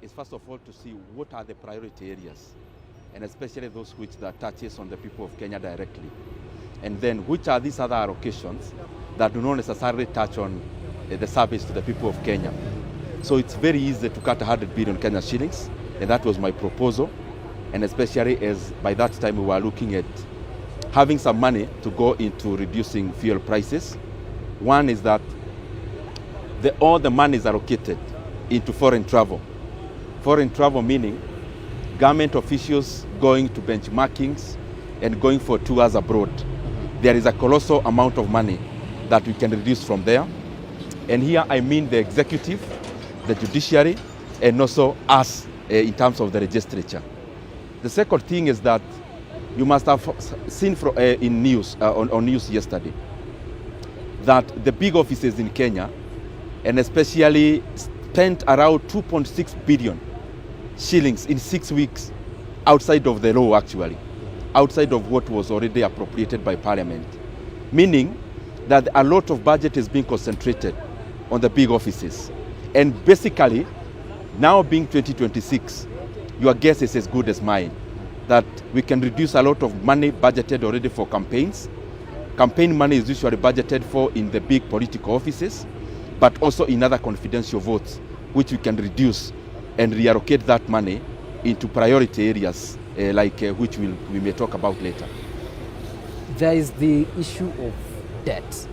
is first of all to see what are the priority areas, and especially those which that touches on the people of Kenya directly. And then which are these other allocations that do not necessarily touch on the service to the people of Kenya. So it's very easy to cut 100 billion Kenya shillings, and that was my proposal. And especially as by that time we were looking at having some money to go into reducing fuel prices. One is that all the money is allocated into foreign travel. Foreign travel meaning government officials going to benchmarkings and going for tours abroad. There is a colossal amount of money that we can reduce from there. And here I mean the executive, the judiciary, and also us in terms of the legislature. The second thing is that you must have seen in news, on news yesterday, that the big offices in Kenya, and especially spent around 2.6 billion shillings in 6 weeks outside of the law, actually, outside of what was already appropriated by Parliament, meaning that a lot of budget is being concentrated on the big offices. And basically, now being 2026, your guess is as good as mine, that we can reduce a lot of money budgeted already for campaigns. Campaign money is usually budgeted for in the big political offices, but also in other confidential votes, which we can reduce and reallocate that money into priority areas, which we may talk about later. There is the issue of debt.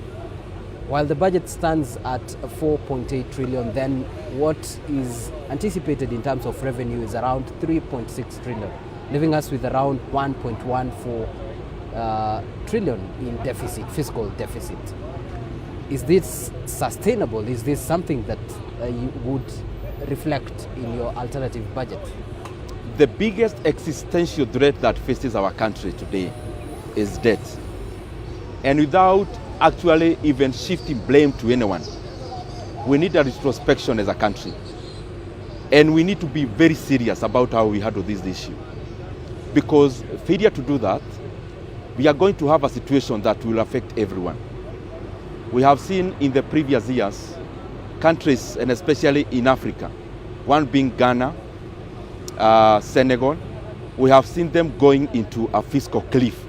While the budget stands at 4.8 trillion, then what is anticipated in terms of revenue is around 3.6 trillion, leaving us with around 1.14 trillion in deficit, fiscal deficit. Is this sustainable? Is this something that you would reflect in your alternative budget? The biggest existential threat that faces our country today is debt. And without actually even shifting blame to anyone, we need a retrospection as a country. And we need to be very serious about how we handle this issue. Because failure to do that, we are going to have a situation that will affect everyone. We have seen in the previous years, countries, and especially in Africa, one being Ghana, Senegal, we have seen them going into a fiscal cliff.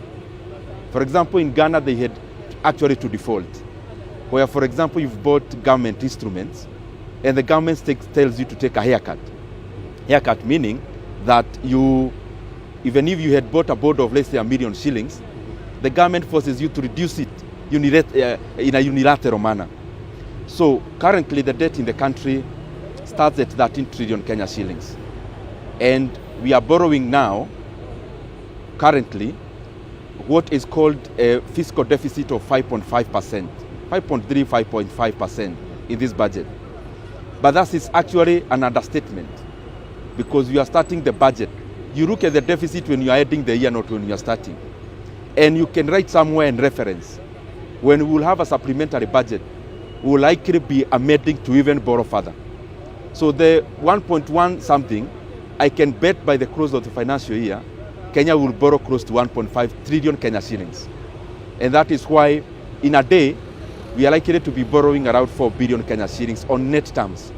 For example, in Ghana, they had actually to default, where, for example, you've bought government instruments, and the government tells you to take a haircut. Haircut meaning that you, even if you had bought a board of, let's say, 1 million shillings, the government forces you to reduce it in a unilateral manner. So currently, the debt in the country starts at 13 trillion Kenya shillings. And we are borrowing now, currently, what is called a fiscal deficit of 5.5%, 5.3, 5.5% in this budget. But that is actually an understatement, because you are starting the budget. You look at the deficit when you are ending the year, not when you are starting. And you can write somewhere in reference, when we will have a supplementary budget, we will likely be amending to even borrow further. So the 1.1 something, I can bet by the close of the financial year, Kenya will borrow close to 1.5 trillion Kenya shillings. And that is why, in a day, we are likely to be borrowing around 4 billion Kenya shillings on net terms.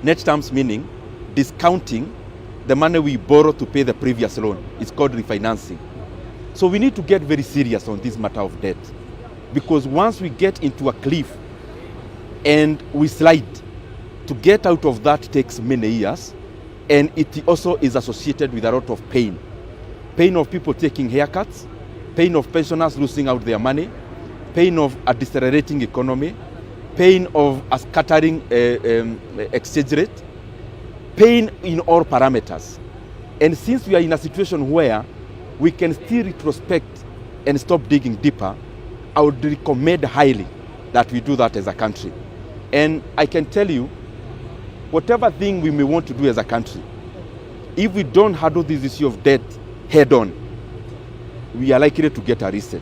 Net terms meaning discounting the money we borrow to pay the previous loan. It's called refinancing. So we need to get very serious on this matter of debt, because once we get into a cliff and we slide, to get out of that takes many years, and it also is associated with a lot of pain. Pain of people taking haircuts, pain of pensioners losing out their money, pain of a decelerating economy, pain of a scattering exchange rate, pain in all parameters. And since we are in a situation where we can still retrospect and stop digging deeper, I would recommend highly that we do that as a country. And I can tell you, whatever thing we may want to do as a country, if we don't handle this issue of debt head on, we are likely to get a reset.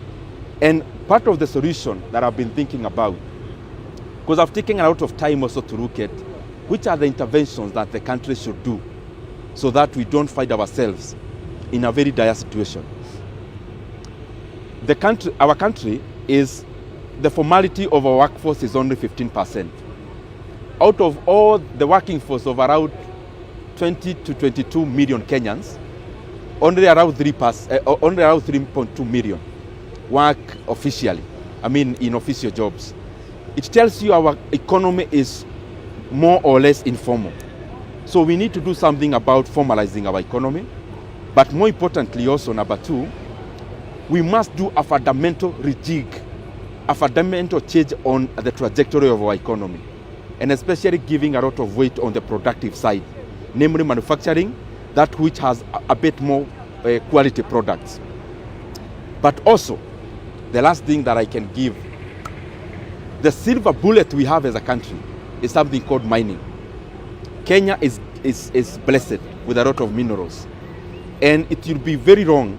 And part of the solution that I've been thinking about, because I've taken a lot of time also to look at which are the interventions that the country should do so that we don't find ourselves in a very dire situation. Our country is, the formality of our workforce is only 15%. Out of all the working force of around 20 to 22 million Kenyans, only around 3.2 million work officially, in official jobs. It tells you our economy is more or less informal. So we need to do something about formalizing our economy. But more importantly also, number two, we must do a fundamental rejig, a fundamental change on the trajectory of our economy, and especially giving a lot of weight on the productive side, namely manufacturing, that which has a bit more quality products. But also, the last thing that I can give, the silver bullet we have as a country is something called mining. Kenya is blessed with a lot of minerals. And it will be very wrong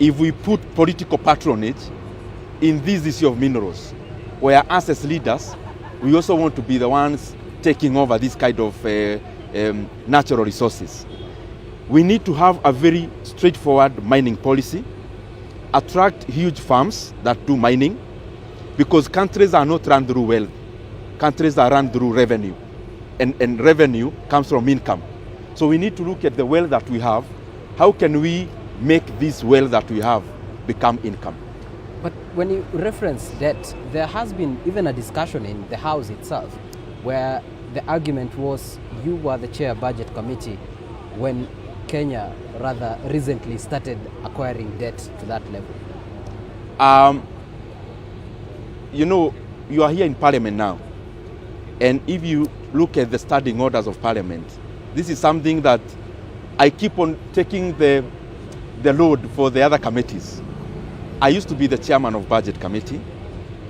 if we put political patronage in this issue of minerals, where us as leaders, we also want to be the ones taking over this kind of natural resources. We need to have a very straightforward mining policy, attract huge farms that do mining, because countries are not run through wealth. Countries are run through revenue, and revenue comes from income. So we need to look at the wealth that we have. How can we make this wealth that we have become income? But when you reference debt, there has been even a discussion in the House itself where the argument was you were the chair budget committee when Kenya rather recently started acquiring debt to that level. You know, you are here in Parliament now, and if you look at the standing orders of Parliament, this is something that I keep on taking the load for the other committees. I used to be the chairman of Budget Committee.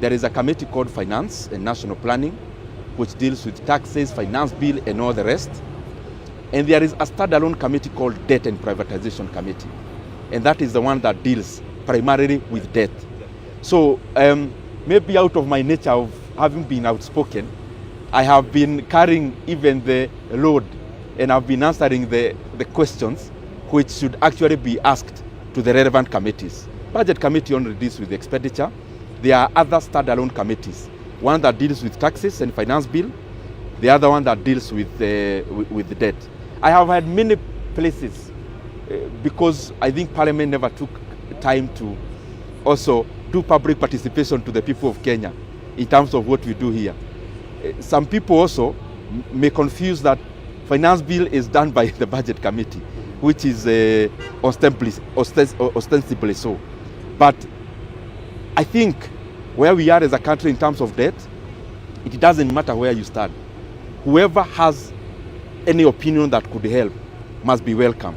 There is a committee called Finance and National Planning, which deals with taxes, finance bill, and all the rest. And there is a standalone committee called Debt and Privatization Committee. And that is the one that deals primarily with debt. So maybe out of my nature of having been outspoken, I have been carrying even the load, and I've been answering the questions which should actually be asked to the relevant committees. Budget Committee only deals with expenditure. There are other standalone committees. One that deals with taxes and finance bill, the other one that deals with the debt. I have had many places because I think Parliament never took time to also do public participation to the people of Kenya in terms of what we do here. Some people also may confuse that finance bill is done by the Budget Committee, which is ostensibly so. But I think where we are as a country in terms of debt, it doesn't matter where you stand. Whoever has any opinion that could help must be welcome.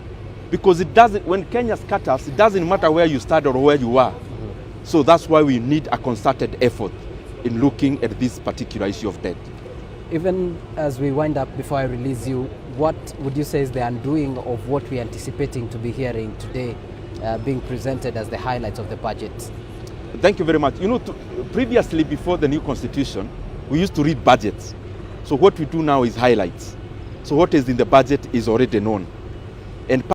Because it doesn't, when Kenya scatters, it doesn't matter where you stand or where you are. So that's why we need a concerted effort in looking at this particular issue of debt. Even as we wind up, before I release you, what would you say is the undoing of what we're anticipating to be hearing today being presented as the highlights of the budget? Thank you very much. You know, previously, before the new constitution, we used to read budgets. So what we do now is highlights. So what is in the budget is already known. And